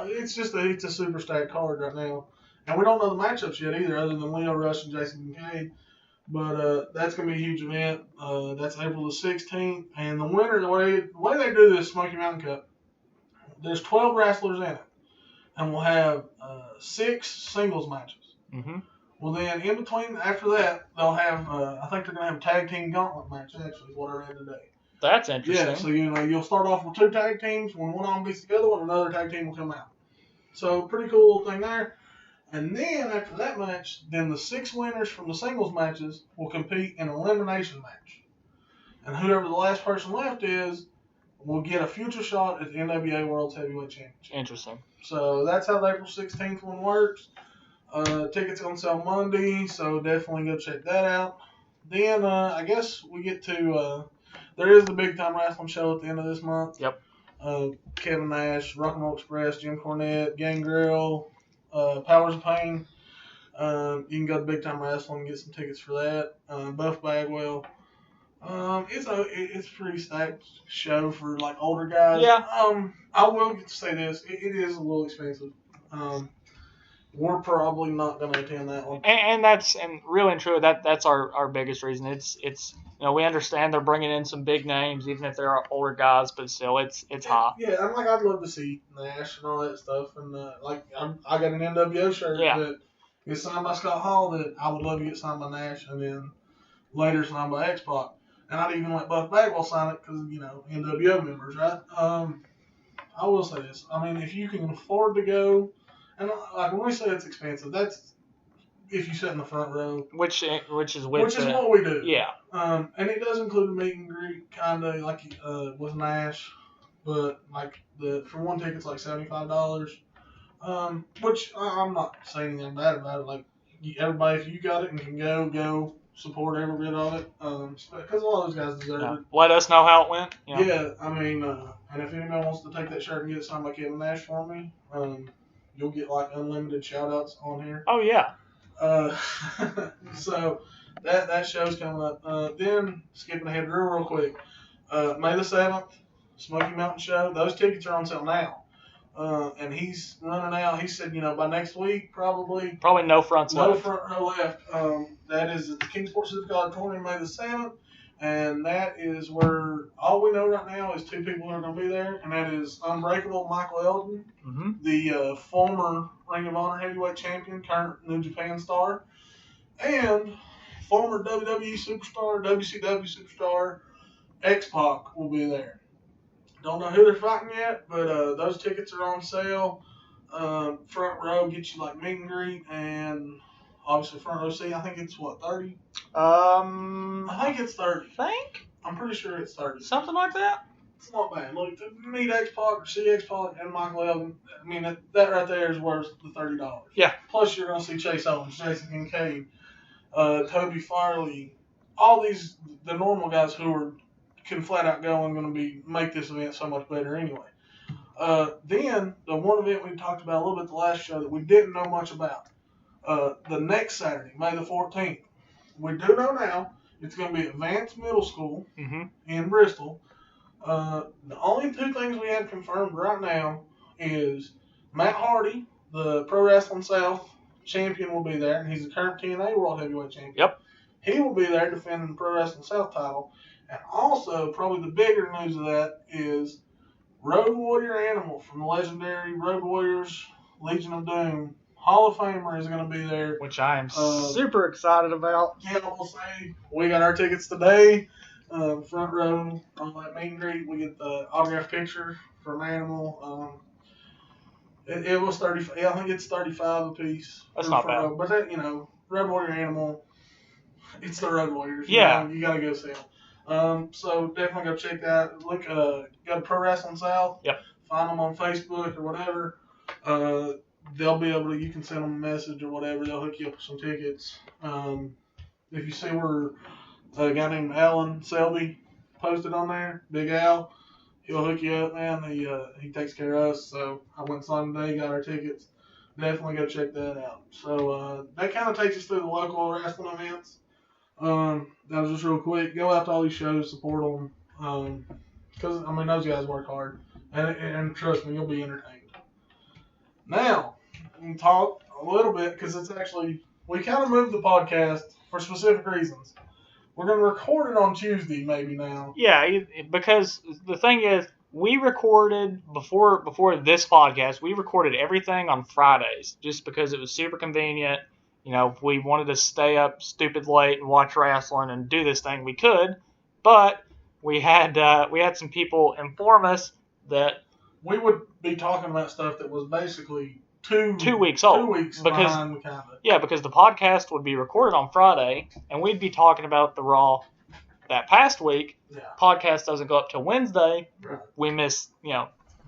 It's a super stacked card right now. And we don't know the matchups yet either, other than Leo Rush and Jason Kincaid. But that's going to be a huge event. That's April the 16th. And the winner, the way they do this Smoky Mountain Cup, there's 12 wrestlers in it. And we'll have 6 singles matches. Mm-hmm. Well, then in between, after that, they'll have, I think they're going to have a tag team gauntlet match, actually, is what I read today. That's interesting. Yeah, so you'll start off with 2 tag teams. When one of them beats the other one, another tag team will come out. So pretty cool little thing there. And then after that match, then the 6 winners from the singles matches will compete in an elimination match. And whoever the last person left is will get a future shot at the NWA World Heavyweight Championship. Interesting. So that's how the April 16th one works. Tickets on sale Monday, so definitely go check that out. Then I guess we get to there is the Big Time Wrestling show at the end of this month. Yep. Kevin Nash, Rock and Roll Express, Jim Cornette, Gangrel, Powers of Pain. You can go to Big Time Wrestling and get some tickets for that. Buff Bagwell. It's a pretty stacked show for like older guys. Yeah. I will get to say this. It is a little expensive. We're probably not going to attend that one. And really and truly that's our biggest reason. It's we understand they're bringing in some big names, even if they're older guys, but still it's high. Yeah, I'd love to see Nash and all that stuff, and I got an NWO shirt that is signed by Scott Hall that I would love to get signed by Nash, and then later signed by X-Pac. And I'd even let Buff Bagwell sign it because, NWO members, right? I will say this. I mean, if you can afford to go, and like when we say it's expensive, that's if you sit in the front row. Which is what we do. Yeah. And it does include a meet and greet, kind of like with Nash. But like for one ticket's like $75. Which I'm not saying anything bad about it. Like everybody, if you got it and can go support every bit of it. Because a lot of those guys deserve it. Let us know how it went. Yeah, I mean, and if anybody wants to take that shirt and get it signed by Kevin Nash for me, you'll get like unlimited shout outs on here. Oh yeah. So that show's coming up. Then skipping ahead real quick. May the 7th, Smoky Mountain Show. Those tickets are on sale now. And he's running out. He said, by next week, probably no front row left. That is at the Kingsport Civic Auditorium, May the 7th. And that is where all we know right now is 2 people who are going to be there. And that is Unbreakable Michael Elgin, the former Ring of Honor heavyweight champion, current New Japan star, and former WWE superstar, WCW superstar, X-Pac will be there. Don't know who they're fighting yet, but those tickets are on sale. Front row gets you like meet and greet, and obviously front row seat. I think it's what, 30? I think it's 30. I'm pretty sure it's 30. Something like that. It's not bad. Look, to meet X-Pac or see X-Pac and Michael Elgin, I mean, that right there is worth the $30. Yeah. Plus, you're going to see Chase Owens, Jason Kincaid, Toby Farley, all these, the normal guys who can flat out go and going to make this event so much better anyway. Then, the one event we talked about a little bit at the last show that we didn't know much about, the next Saturday, May the 14th. We do know now it's going to be Advanced Middle School in Bristol. The only 2 things we have confirmed right now is Matt Hardy, the Pro Wrestling South champion, will be there, and he's the current TNA World Heavyweight Champion. Yep. He will be there defending the Pro Wrestling South title. And also, probably the bigger news of that is Road Warrior Animal from the legendary Road Warriors Legion of Doom Hall of Famer is going to be there. Which I am super excited about. Yeah, we'll say we got our tickets today. Front row on that meet and greet. We get the autographed picture from Animal. It was 30. Yeah, I think it's 35 a piece. That's not bad. But that, Road Warrior Animal. It's the Road Warriors. Yeah. You gotta go see them. So definitely go check that. Look, go to Pro Wrestling South. Yep. Find them on Facebook or whatever. They'll be able to. You can send them a message or whatever. They'll hook you up with some tickets. If you see where a guy named Alan Selby posted on there, Big Al, he'll hook you up, man. He takes care of us. So I went and saw him today, got our tickets. Definitely go check that out. So that kind of takes us through the local wrestling events. That was just real quick. Go out to all these shows, support them. Because, those guys work hard. And trust me, you'll be entertained. Now, we can talk a little bit, because it's actually, we kind of moved the podcast for specific reasons. We're going to record it on Tuesday, maybe now. Yeah, because the thing is, we recorded, before this podcast, we recorded everything on Fridays, just because it was super convenient. If we wanted to stay up stupid late and watch wrestling and do this thing, we could. But we had some people inform us that we would be talking about stuff that was basically 2 weeks old. 2 weeks because behind the kind of. Yeah, because the podcast would be recorded on Friday, and we'd be talking about the Raw that past week. Yeah. Podcast doesn't go up till Wednesday. Right. We miss,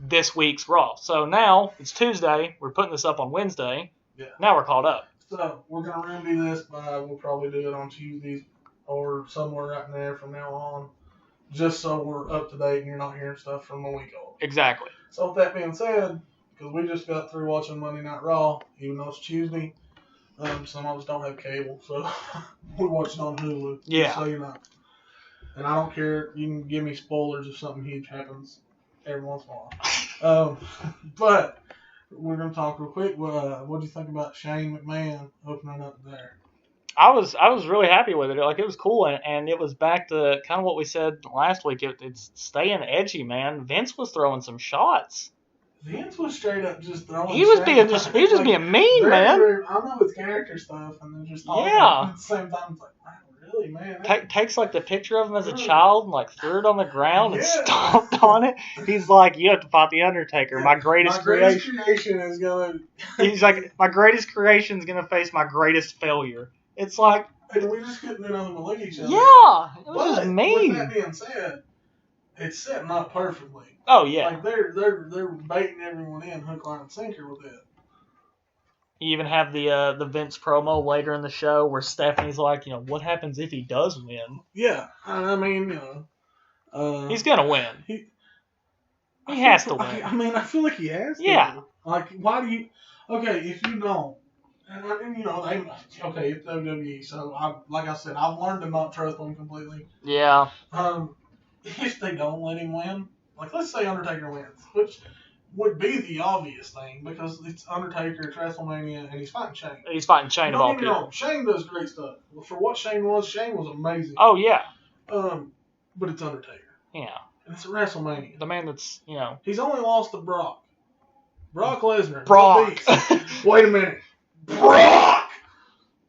this week's Raw. So now it's Tuesday. We're putting this up on Wednesday. Yeah. Now we're caught up. So we're gonna remedy this we'll probably do it on Tuesdays or somewhere right in there from now on, just so we're up to date and you're not hearing stuff from a week old. Exactly. So with that being said, because we just got through watching Monday Night Raw, even though it's Tuesday, some of us don't have cable, so we watch it on Hulu. Yeah. Just so you know. And I don't care. You can give me spoilers if something huge happens every once in a while. But we're going to talk real quick. What do you think about Shane McMahon opening up there? I was really happy with it. Like, it was cool, and it was back to kind of what we said last week. It's staying edgy, man. Vince was throwing some shots. Vince was straight up just throwing. He was just being mean, man. I know it's character stuff, and then just talking Yeah. at the same time. It's like, wow, really, man. Takes like the picture of him as a child and like threw it on the ground and Yeah. stomped on it. He's like, you have to fight the Undertaker, my greatest creation. creation is going. He's like, my greatest creation is gonna face my greatest failure. It's like, And we just couldn't do nothing but look at each other. yeah, it was But just mean. with that being said, it's setting up perfectly. Oh yeah. Like they're baiting everyone in hook, line, and sinker with it. You even have the Vince promo later in the show where Stephanie's like, what happens if he does win? Yeah, I mean, He's gonna win. He has to win. I feel like he has to. Yeah. Like, why do you? Okay, if you don't, and okay, it's WWE. So like I said, I've learned to not trust them completely. Yeah. If they don't let him win, like let's say Undertaker wins, which would be the obvious thing because it's Undertaker, it's WrestleMania, and he's fighting Shane. He's fighting Shane of all Don't get me people. wrong, Shane does great stuff. For what Shane was amazing. Oh yeah. But it's Undertaker. Yeah. And it's WrestleMania. The man that's He's only lost to Brock. Brock Lesnar. Brock. Wait a minute. Brock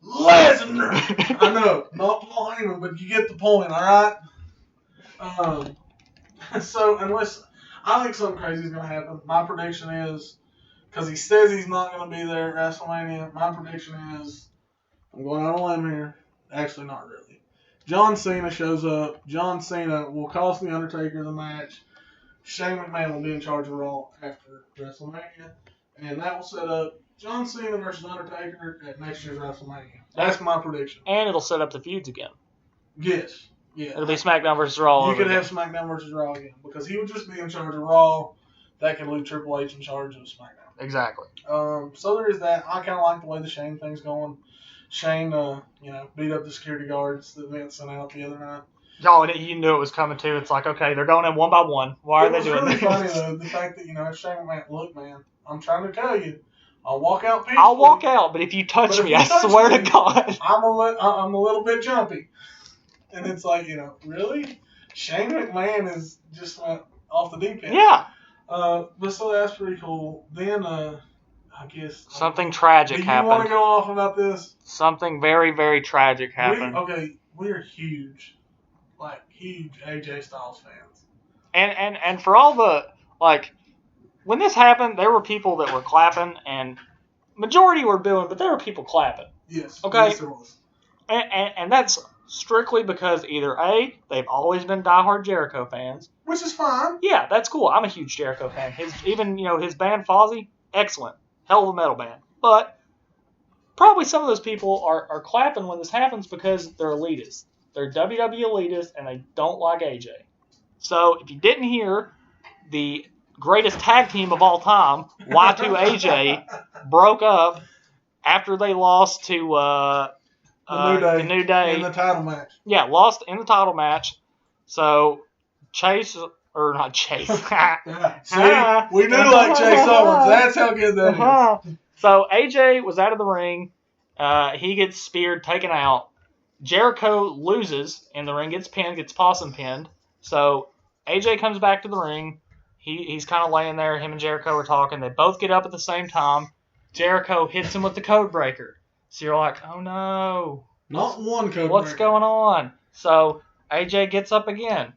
Lesnar. I know, not Paul Heyman, but you get the point, all right? So unless I think something crazy is going to happen, my prediction is because he says he's not going to be there at WrestleMania. My prediction is I'm going out on a limb here. Actually, not really. John Cena shows up. John Cena will cost the Undertaker the match. Shane McMahon will be in charge of Raw after WrestleMania, and that will set up John Cena versus Undertaker at next year's WrestleMania. That's my prediction. And it'll set up the feuds again. Yes. Yeah. It'll be SmackDown versus Raw. You could have SmackDown versus Raw again because he would just be in charge of Raw. That could leave Triple H in charge of SmackDown. Exactly. So there is that. I kind of like the way the Shane thing's going. Shane, beat up the security guards that Vince sent out the other night. Oh, and you knew it was coming too. It's like, okay, they're going in one by one. Why are they doing this? It was really this? funny though, the fact that Shane McMahon, look, man, I'm trying to tell you, I'll walk out peacefully. I'll walk out, but if you touch me, I swear to God, I'm a little bit jumpy. And it's like, really? Shane McMahon is just went off the deep end. Yeah. But so that's pretty cool. Then, I guess something tragic happened. Do you want to go off about this? Something very, very tragic happened. We're huge AJ Styles fans. And for all the, when this happened, there were people that were clapping, and majority were booing, but there were people clapping. Yes. Okay. Yes, there was. And that's strictly because either A, they've always been diehard Jericho fans. Which is fine. Yeah, that's cool. I'm a huge Jericho fan. His band Fozzy, excellent. Hell of a metal band. But probably some of those people are clapping when this happens because they're elitists. They're WWE elitists, and they don't like AJ. So if you didn't hear, the greatest tag team of all time, Y2AJ, broke up after they lost to the New Day in the title match. Yeah, lost in the title match. So Chase, or not Chase. Yeah. See, we do like Chase Owens. That's how good that is. So AJ was out of the ring. He gets speared, taken out. Jericho loses in the ring, gets pinned, gets possum pinned. So AJ comes back to the ring. He's kind of laying there. Him and Jericho are talking. They both get up at the same time. Jericho hits him with the code breaker. So you're like, oh no. Not one code What's breaker. going on? So AJ gets up again.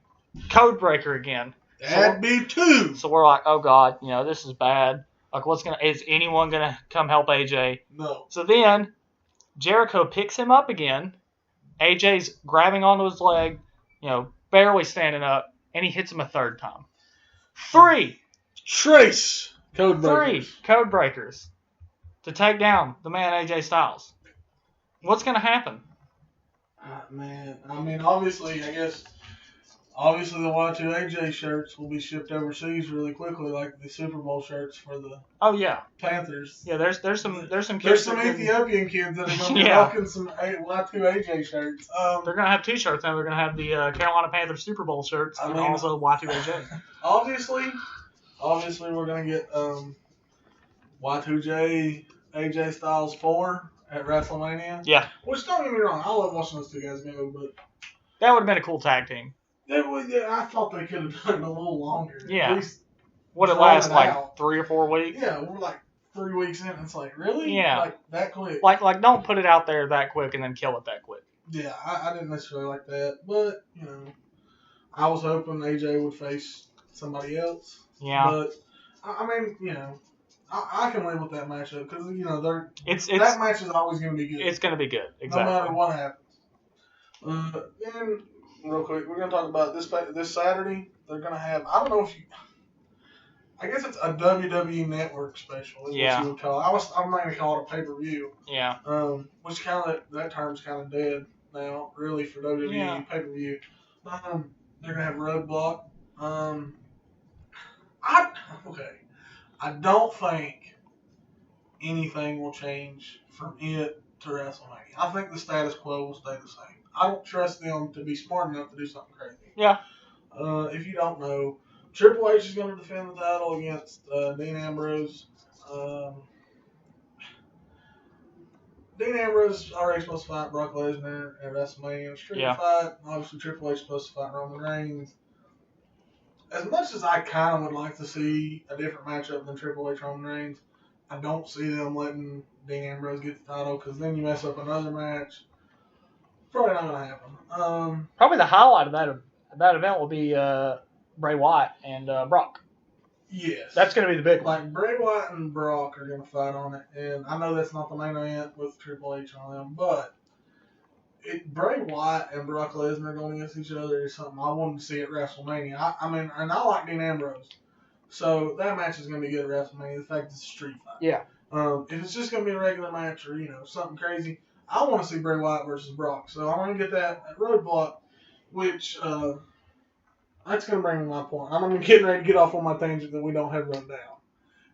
code breaker again. That'd be 2. So we're like, oh God, this is bad. Like, is anyone gonna come help AJ? No. So then Jericho picks him up again. AJ's grabbing onto his leg, barely standing up, and he hits him a third time. 3 code breakers to take down the man AJ Styles. What's gonna happen? Man, I mean, obviously the Y2 AJ shirts will be shipped overseas really quickly, like the Super Bowl shirts for the Panthers. Yeah, there's some kids. There's some Ethiopian kids that are going to be rocking some Y2 AJ shirts. They're going to have 2 shirts now. They're going to have the Carolina Panthers Super Bowl shirts and also Y2 AJ. Obviously, we're going to get Y2J AJ Styles 4 at WrestleMania. Yeah. Which, don't get me wrong, I love watching those 2 guys go, but that would have been a cool tag team. I thought they could have done it a little longer. Yeah. At least would it last like 3 or 4 weeks? Yeah, we're like 3 weeks in. It's like, really? Yeah. Like that quick? Like don't put it out there that quick and then kill it that quick. Yeah, I didn't necessarily like that, but I was hoping AJ would face somebody else. Yeah. But I mean, I can live with that matchup because that match is always going to be good. It's going to be good, exactly. No matter what happens. Then real quick, we're going to talk about this Saturday. They're going to have, I don't know if I guess it's a WWE Network special. Is what you would call it. I'm not going to call it a pay-per-view. Yeah. Which that term's kind of dead now, really, for WWE pay-per-view. They're going to have Roadblock. I don't think anything will change from it to WrestleMania. I think the status quo will stay the same. I don't trust them to be smart enough to do something crazy. Yeah. If you don't know, Triple H is going to defend the title against Dean Ambrose. Dean Ambrose is already supposed to fight Brock Lesnar at WrestleMania. Street fight. Obviously, Triple H is supposed to fight Roman Reigns. As much as I kind of would like to see a different matchup than Triple H Roman Reigns, I don't see them letting Dean Ambrose get the title because then you mess up another match. Probably not going to happen. Probably the highlight of that event will be Bray Wyatt and Brock. Yes. That's going to be the big one. Like, Bray Wyatt and Brock are going to fight on it, and I know that's not the main event with Triple H on them, but Bray Wyatt and Brock Lesnar going against each other is something I wanted to see at WrestleMania. I mean, and I like Dean Ambrose, so that match is going to be good at WrestleMania. The fact it's a street fight. Yeah. If it's just going to be a regular match or something crazy, I want to see Bray Wyatt versus Brock. So I'm going to get that at Roadblock, which that's going to bring me my point. I'm getting ready to get off on my tangent that we don't have run down,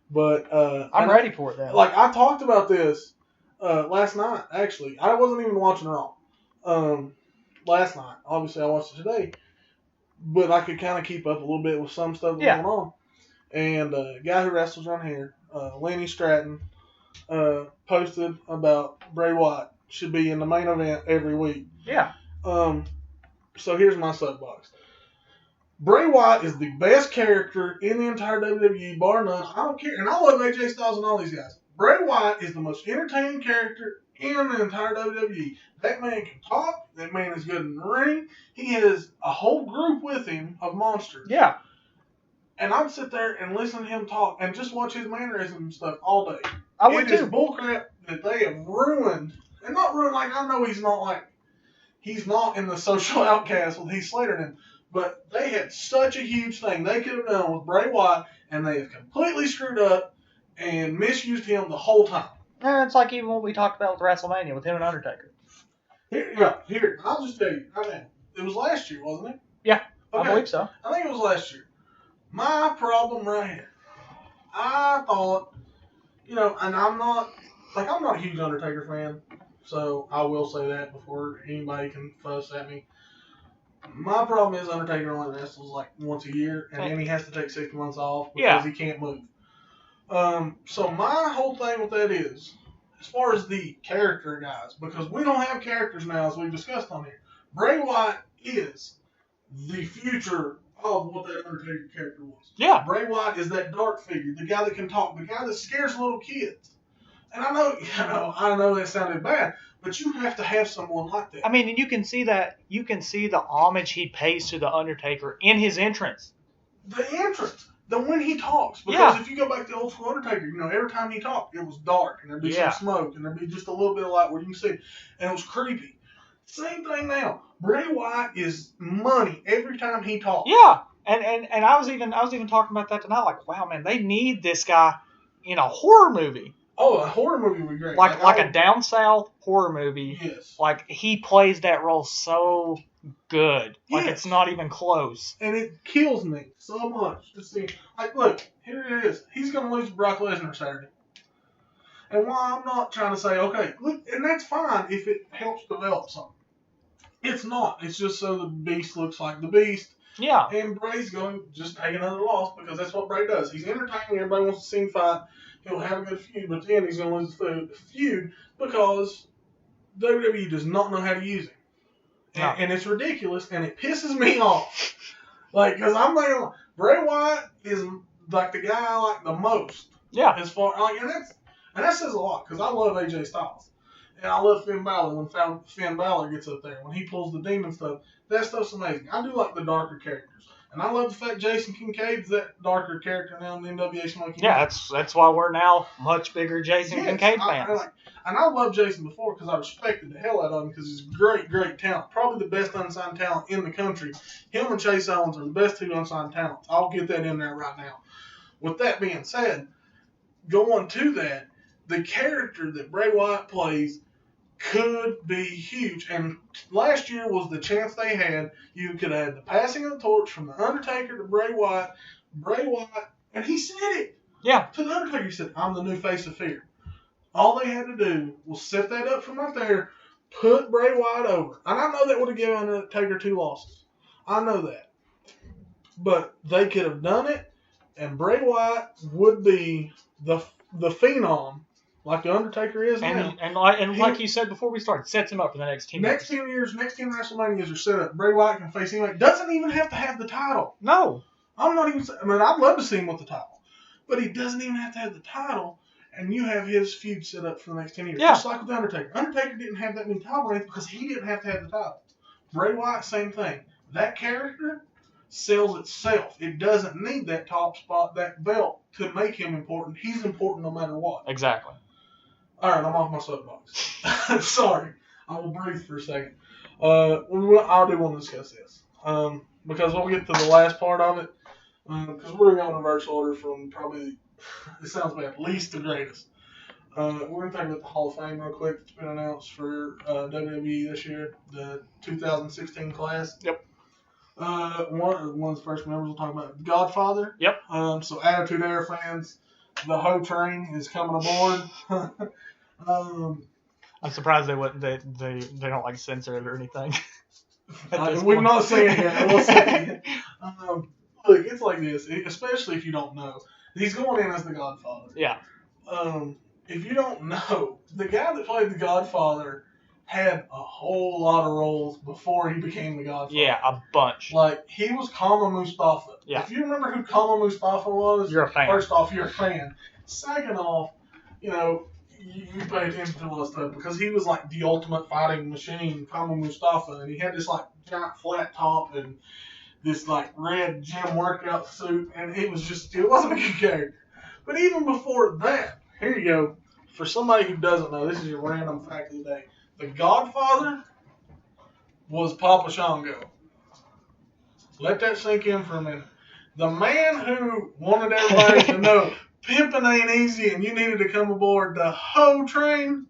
but I'm ready for it now. Like I talked about this last night. Actually, I wasn't even watching Raw. Last night. Obviously, I watched it today, but I could kind of keep up a little bit with some stuff going on. And a guy who wrestles around here, Lenny Stratton, posted about Bray Wyatt should be in the main event every week. Yeah. So here's my soapbox. Bray Wyatt is the best character in the entire WWE, bar none. I don't care. And I love AJ Styles and all these guys. Bray Wyatt is the most entertaining character in the entire WWE. That man can talk. That man is good in the ring. He has a whole group with him of monsters. Yeah. And I'd sit there and listen to him talk and just watch his mannerisms and stuff all day. I would too. It is bullcrap that they have ruined. And not ruined, like, I know he's not in the social outcast with Heath Slater and him. But they had such a huge thing they could have done with Bray Wyatt, and they have completely screwed up and misused him the whole time. Yeah, it's like even what we talked about with WrestleMania with him and Undertaker. Here, I'll just tell you. I mean, it was last year, wasn't it? Yeah, okay. I believe so. I think it was last year. My problem right here, I thought, and I'm not a huge Undertaker fan, so I will say that before anybody can fuss at me. My problem is Undertaker only wrestles like once a year, and then he has to take 6 months off because he can't move. So my whole thing with that is, as far as the character guys, because we don't have characters now, as we've discussed on here. Bray Wyatt is the future of what that Undertaker character was. Yeah. Bray Wyatt is that dark figure, the guy that can talk, the guy that scares little kids. And I know that sounded bad, But you have to have someone like that. I mean, and you can see that. You can see the homage he pays to the Undertaker in his entrance. The entrance, when he talks, because if you go back to old school Undertaker, every time he talked, it was dark and there'd be some smoke and there'd be just a little bit of light where you can see, and it was creepy. Same thing now. Bray Wyatt is money every time he talks. Yeah, and I was even talking about that tonight. Like, wow, man, they need this guy in a horror movie. Oh, a horror movie would be great. Like a down south horror movie. Yes. Like, he plays that role so good. Like, it's not even close. And it kills me so much to see. Like, look, here it is. He's going to lose to Brock Lesnar Saturday. And while I'm not trying to say, okay, look, and that's fine if it helps develop something. It's not. It's just so the Beast looks like the Beast. Yeah. And Bray's going to just take another loss because that's what Bray does. He's entertaining. Everybody wants to see him fight. He'll have a good feud, but then he's going to lose the feud because WWE does not know how to use him. And it's ridiculous, and it pisses me off. Like, because I'm thinking, Bray Wyatt is like the guy I like the most. Yeah. As far, like, and that says a lot, because I love AJ Styles. And I love Finn Balor when Finn Balor gets up there. When he pulls the demon stuff, that stuff's amazing. I do like the darker characters. And I love the fact Jason Kincaid's that darker character now in the NWA Smoky. Yeah, that's why we're now much bigger Jason Kincaid fans. And I loved Jason before because I respected the hell out of him because he's great, great talent. Probably the best unsigned talent in the country. Him and Chase Owens are the best two unsigned talents. I'll get that in there right now. With that being said, going to that, the character that Bray Wyatt plays could be huge. And last year was the chance they had. You could have had the passing of the torch from The Undertaker to Bray Wyatt. Bray Wyatt, and he said it. Yeah. To The Undertaker, he said, I'm the new face of fear. All they had to do was set that up from right there, put Bray Wyatt over. And I know that would have given Undertaker 2 losses. I know that. But they could have done it, and Bray Wyatt would be the phenom like the Undertaker is now. And like you said before we started, sets him up for the next 10 years. Next 10 years, next 10 WrestleManias are set up. Bray Wyatt can face anybody. Doesn't even have to have the title. No. I'm not even. I mean, I'd love to see him with the title, but he doesn't even have to have the title. And you have his feud set up for the next 10 years. Yeah. Just like with the Undertaker. Undertaker didn't have that many title reigns because he didn't have to have the title. Bray Wyatt, same thing. That character sells itself. It doesn't need that top spot, that belt, to make him important. He's important no matter what. Exactly. All right, I'm off my soapbox. Sorry. I will breathe for a second. I do want to discuss this. Because we'll get to the last part of it. Because we're going in reverse order from probably, it sounds bad, least to greatest. We're going to talk about the Hall of Fame real quick. It's been announced for WWE this year, the 2016 class. Yep. One of the first members we'll talk about, Godfather. Yep. So Attitude Era fans, the Ho Train is coming aboard. I'm surprised they wouldn't. They don't like censor it or anything. We've not seen it yet. We'll see. Look, it's like this, especially if you don't know. He's going in as the Godfather. Yeah. If you don't know, the guy that played the Godfather had a whole lot of roles before he became the Godfather. Yeah, a bunch. Like, he was Kama Mustafa. Yeah. If you remember who Kama Mustafa was, you're a fan. First off, you're a fan. Second off, you pay attention to all that stuff because he was like the ultimate fighting machine, Kama Mustafa, and he had this like giant flat top and this like red gym workout suit, and it wasn't a good character. But even before that, here you go. For somebody who doesn't know, this is your random fact of the day. The Godfather was Papa Shango. Let that sink in for a minute. The man who wanted everybody to know pimping ain't easy and you needed to come aboard the Ho Train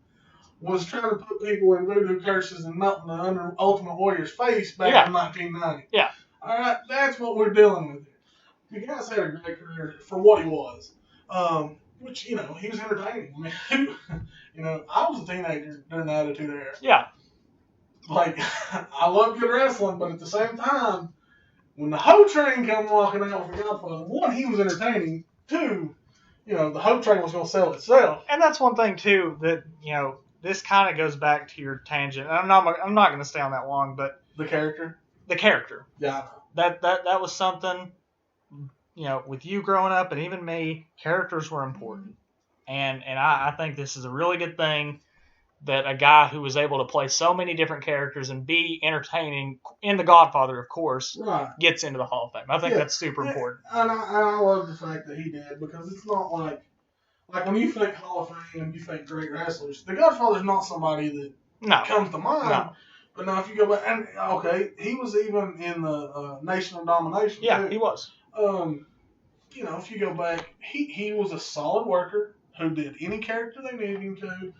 was trying to put people in voodoo curses and melting the Ultimate Warrior's face back in 1990. Yeah. All right, that's what we're dealing with here. The guy's had a great career for what he was. Which, he was entertaining. I mean, I was a teenager during the Attitude Era. Yeah. Like, I love good wrestling, but at the same time, when the Ho Train come walking out for Godfather, one, he was entertaining. Two, the Ho Train was going to sell itself. And that's one thing, too, that, this kind of goes back to your tangent. And I'm not going to stay on that long, but... The character? The character. Yeah. That was something... with you growing up and even me, characters were important. And I think this is a really good thing that a guy who was able to play so many different characters and be entertaining in The Godfather, of course, Right. gets into the Hall of Fame. I think that's super important. And I love the fact that he did, because it's not like when you think Hall of Fame and you think great wrestlers, The Godfather's not somebody that comes to mind. No. But now if you go back, and okay, he was even in the Nation of Domination. Yeah, too. he was. You know, if you go back, he was a solid worker who did any character they needed him to.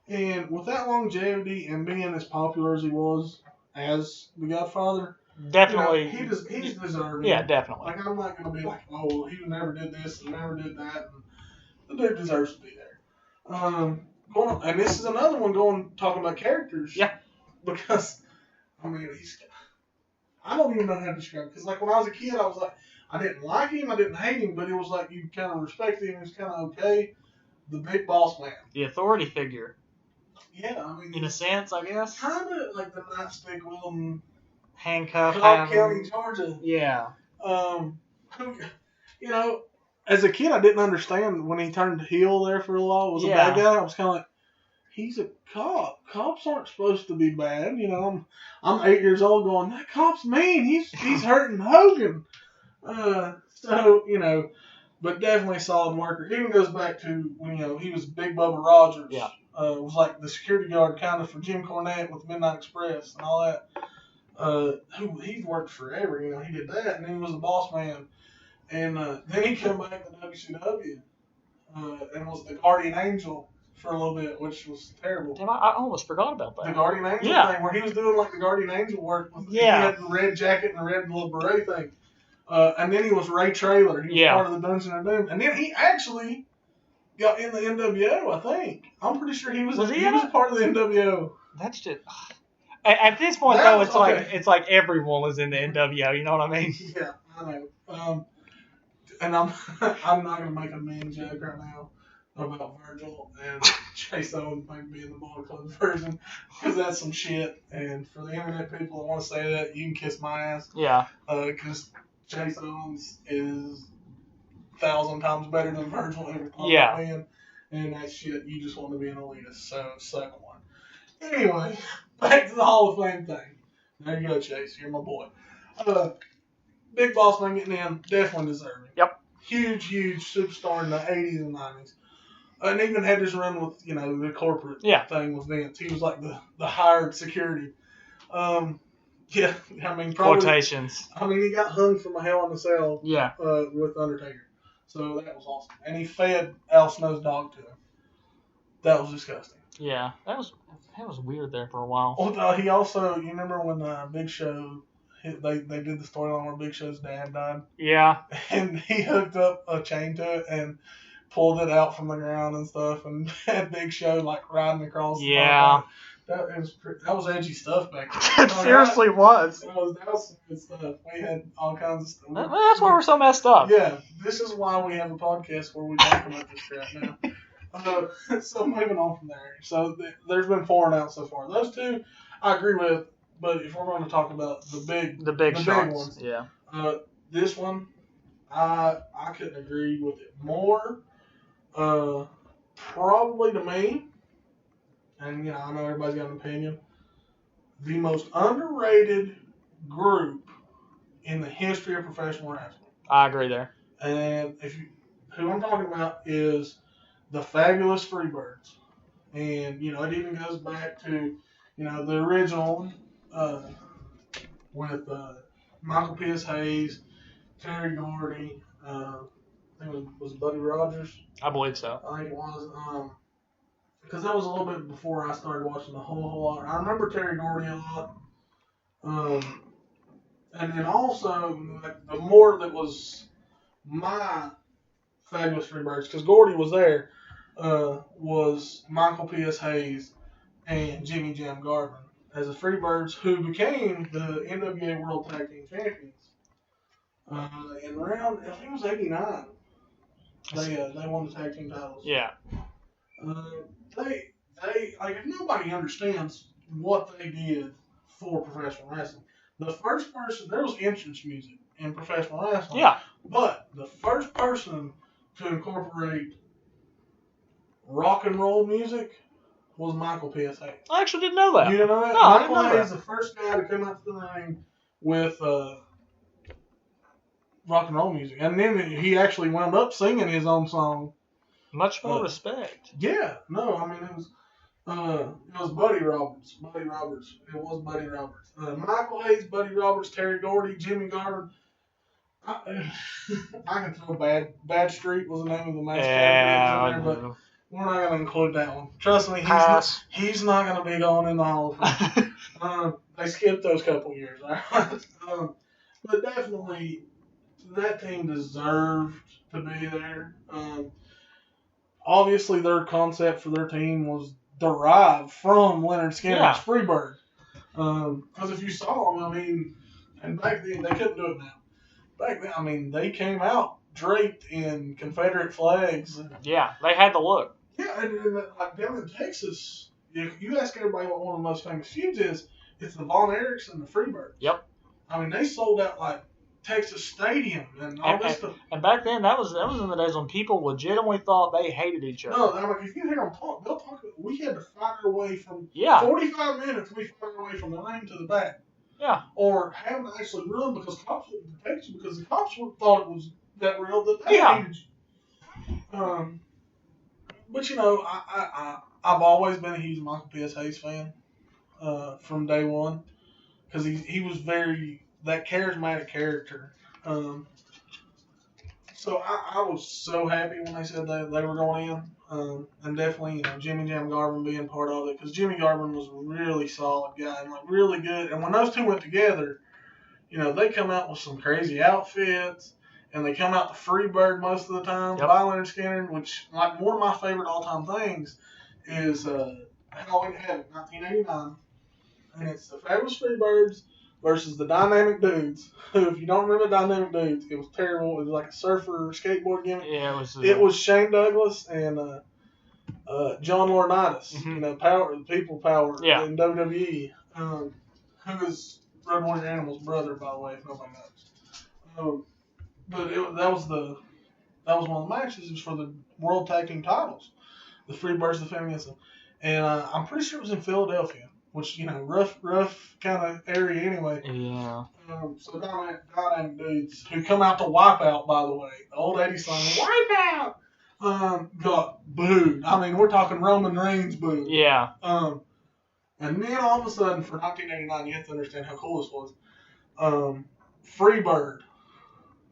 And with that longevity and being as popular as he was as The Godfather, Definitely. you know, he's deserving. Yeah, definitely. Like, I'm not going to be like, oh, well, he never did this and never did that. And the dude deserves to be there. And this is another one talking about characters. Yeah. Because, I mean, I don't even know how to describe it. Because, like, when I was a kid, I was like, I didn't like him, I didn't hate him, but it was like you kind of respected him. It was kind of okay. The big boss man. The authority figure. Yeah, I mean, in a sense, I guess. Kind of like the nightstick wielding handcuff. Cobb County, Georgia. Yeah. You know, as a kid, I didn't understand when he turned heel there for a while. Was a Yeah. bad guy. I was kind of like, he's a cop. Cops aren't supposed to be bad. You know, I'm 8 years old going, that cop's mean. He's hurting Hogan. So, you know, but definitely a solid worker. It even goes back to when, you know, he was Big Bubba Rogers. Yeah. Was like the security guard kind of for Jim Cornette with Midnight Express and all that. He's worked forever, you know, he did that, and then he was the boss man. And then he came back to WCW and was the Guardian Angel for a little bit, which was terrible. Damn, I almost forgot about that. The Guardian Angel thing, where he was doing like the Guardian Angel work. He had the red jacket and the red little beret thing. And then he was Ray Traylor. He was part of the Dungeon of Doom. And then he actually got in the NWO, I think. I'm pretty sure he was a part of the NWO. That's just... At this point, though, it's like everyone was in the NWO. You know what I mean? Yeah, I know. And I'm not gonna make a mean joke right now about Virgil and Chase Owens maybe being the Bullet Club version, because that's some shit. And for the internet people that want to say that, you can kiss my ass. Yeah. Because Chase Owens is 1,000 times better than Virgil ever thought yeah. Man. And that shit, you just want to be an elitist. So suck one. Anyway. Back to the Hall of Fame thing. There you go, Chase. You're my boy. Big Boss Man getting in, definitely deserving. Yep. Huge superstar in the 80s and 90s. And even had his run with, you know, the corporate thing with Vince. He was like the hired security. Yeah, I mean, probably. Quotations. I mean, he got hung from a Hell in a Cell with Undertaker. So that was awesome. And he fed Al Snow's dog to him. That was disgusting. Yeah, that was weird there for a while. Well, he also, you remember when Big Show, they did the storyline where Big Show's dad died? Yeah. And he hooked up a chain to it and pulled it out from the ground and stuff, and had Big Show like riding across. Yeah. That was edgy stuff back then. It seriously was. That was some good stuff. We had all kinds of stuff. That's why we're so messed up. Yeah, this is why we have a podcast where we talk about this crap now. So moving on from there. So there's been 4 announced so far. Those 2 I agree with, but if we're going to talk about the big ones, yeah. This one I couldn't agree with it more. Probably to me, and you know I know everybody's got an opinion. The most underrated group in the history of professional wrestling. I agree there. And who I'm talking about is the Fabulous Freebirds. And, you know, it even goes back to, you know, the original with Michael P.S. Hayes, Terry Gordy, I think it was Buddy Rogers. I believe so. I think it was. Because that was a little bit before I started watching the whole lot. I remember Terry Gordy a lot. And then also, like, the more that was my Fabulous Freebirds, because Gordy was there, was Michael P.S. Hayes and Jimmy Jam Garvin as the Freebirds, who became the NWA World Tag Team Champions. And around, I think it was 89, they won the tag team titles. Yeah. They like, if nobody understands what they did for professional wrestling, the first person, there was entrance music in professional wrestling. Yeah. But the first person to incorporate rock and roll music was Michael P.S. Hayes. I actually didn't know that. You didn't know that? No, I didn't Michael know Hayes, that. the first guy to come out to the ring with rock and roll music. And then he actually wound up singing his own song. Much more respect. Yeah. No, I mean, it was Buddy Roberts. Buddy Roberts. It was Buddy Roberts. Michael Hayes, Buddy Roberts, Terry Gordy, Jimmy Garvin. I can throw Bad Street was the name of the match character, but we're not going to include that one. Trust me, he's not going to be going in the Hall of Fame. They skipped those couple years. But definitely, that team deserved to be there. Obviously, their concept for their team was derived from Leonard Skinner's Freebird. Because if you saw them, I mean, and back then, they couldn't do it now. Back then, I mean, they came out draped in Confederate flags. Yeah, they had the look. Yeah, and like down in Texas, if you ask everybody what one of the most famous feuds is, it's the Von Erichs and the Freebirds. Yep. I mean, they sold out like Texas Stadium and all this stuff. And back then, that was in the days when people legitimately thought they hated each other. No, I'm like, if you hear them talk, they'll talk. We had to fight our way from 45 minutes. We fought our way from the ring to the back. Yeah. Or having to actually run because cops wouldn't protect you because the cops thought it was that real that they hated you. But you know, I've always been a huge Michael P.S. Hayes fan from day one because he was very that charismatic character. So I was so happy when they said they were going in. And definitely, you know, Jimmy Jam Garvin being part of it because Jimmy Garvin was a really solid guy and like really good. And when those two went together, you know, they come out with some crazy outfits and they come out the Freebird most of the time by Leonard Skinner, which like one of my favorite all-time things is Halloween Havoc 1989, and it's the Fabulous Freebirds versus the Dynamic Dudes. Who, if you don't remember the Dynamic Dudes, it was terrible. It was like a surfer skateboard gimmick. Yeah, it was Shane Douglas and John Laurinaitis. Mm-hmm. You know, People Power in WWE. Who is Road Warrior Animal's brother, by the way, if nobody knows. But that was one of the matches. It was for the World Tag Team titles. The Freebirds defending against them, and I'm pretty sure it was in Philadelphia. Which, you know, rough kind of area anyway. Yeah. So Dynamic Dudes, who come out to Wipeout, by the way, the old 80s song, Wipeout, got booed. I mean, we're talking Roman Reigns booed. Yeah. And then all of a sudden, for 1989, you have to understand how cool this was. Freebird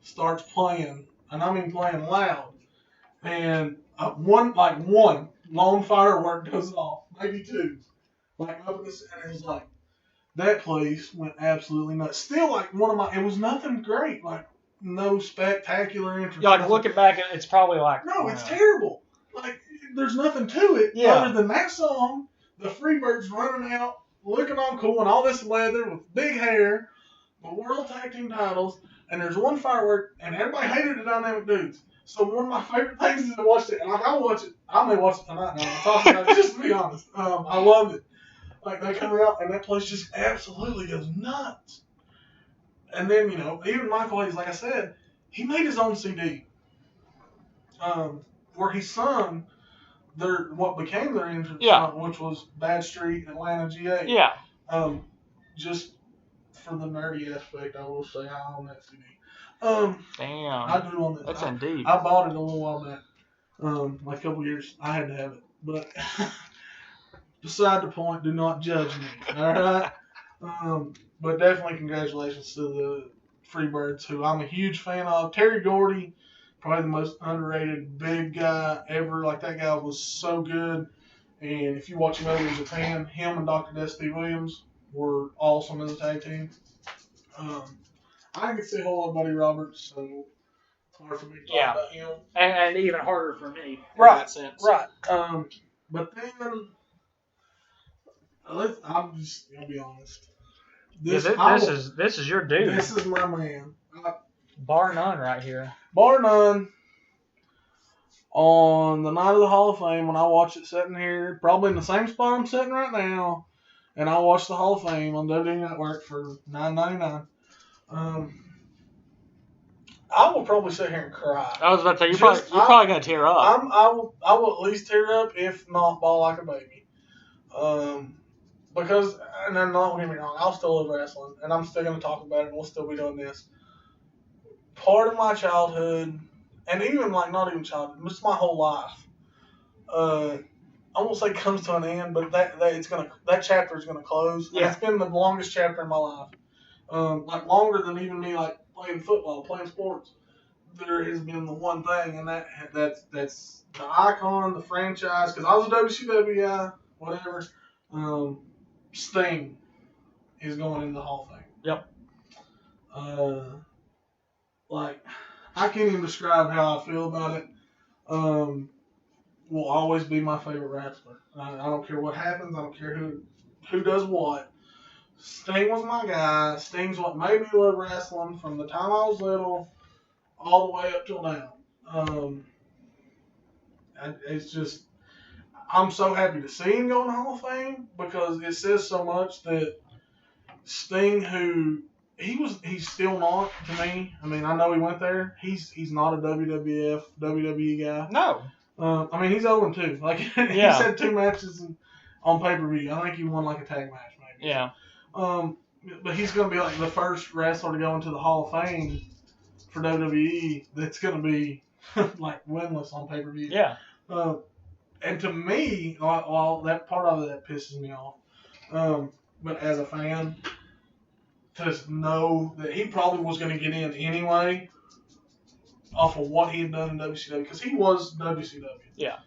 starts playing, and I mean playing loud, and one lone firework goes off, maybe two. Like up in the and it was like that place went absolutely nuts. Still like it was nothing great, like no spectacular entrance. Yeah, like looking back, it's probably like no, it's terrible. Like there's nothing to it other than that song, the Freebirds running out, looking all cool, and all this leather with big hair, the World Tag Team titles, and there's one firework, and everybody hated the Dynamic Dudes. So one of my favorite things is I watched it, and like I may watch it tonight now. I'm talking about it, just to be honest. I loved it. Like, they come out, and that place just absolutely goes nuts. And then, you know, even Michael Hayes, like I said, he made his own CD. Where he sung what became their entrance song, which was Bad Street, Atlanta, GA. Yeah. Just for the nerdy aspect, I will say I own that CD. Damn. I do own that. That's indeed. I bought it a little while back. Like a couple years. I had to have it. But... beside the point, do not judge me. All right? But definitely congratulations to the Freebirds, who I'm a huge fan of. Terry Gordy, probably the most underrated big guy ever. Like, that guy was so good. And if you watch him over in Japan, him and Dr. Dusty Williams were awesome as a tag team. I can see a whole lot of Buddy Roberts, so it's hard for me to talk about him. And even harder for me in that sense. Right. But then... I'll be honest. This is your dude. This is my man. Bar none right here. Bar none. On the night of the Hall of Fame, when I watch it sitting here, probably in the same spot I'm sitting right now, and I watch the Hall of Fame on WWE Network for $9.99. I will probably sit here and cry. I was about to say, you're probably going to tear up. I will at least tear up, if not bawl like a baby. Because, and then don't get me wrong, I'll still love wrestling, and I'm still going to talk about it, and we'll still be doing this. Part of my childhood, and even like not even childhood, just my whole life, I won't say comes to an end, but that chapter is gonna close. Yeah. And it's been the longest chapter in my life, like longer than even me like playing football, playing sports. There has been the one thing, and that's the icon, the franchise. Because I was a WCW guy, whatever. Sting is going in the Hall of Fame. Yep. Like I can't even describe how I feel about it. Will always be my favorite wrestler. I don't care what happens. I don't care who does what. Sting was my guy. Sting's what made me love wrestling from the time I was little all the way up till now. It's just, I'm so happy to see him go in the Hall of Fame because it says so much that Sting, who he's still not to me. I mean, I know he went there. He's not a WWE guy. No. I mean, he's 0-2. Like, he's had 2 matches on pay-per-view. I think he won, like, a tag match, maybe. Yeah. But he's going to be, like, the first wrestler to go into the Hall of Fame for WWE that's going to be, like, winless on pay-per-view. Yeah. And to me, well, that part of it that pisses me off. But as a fan, to know that he probably was going to get in anyway off of what he had done in WCW, because he was WCW. Yeah.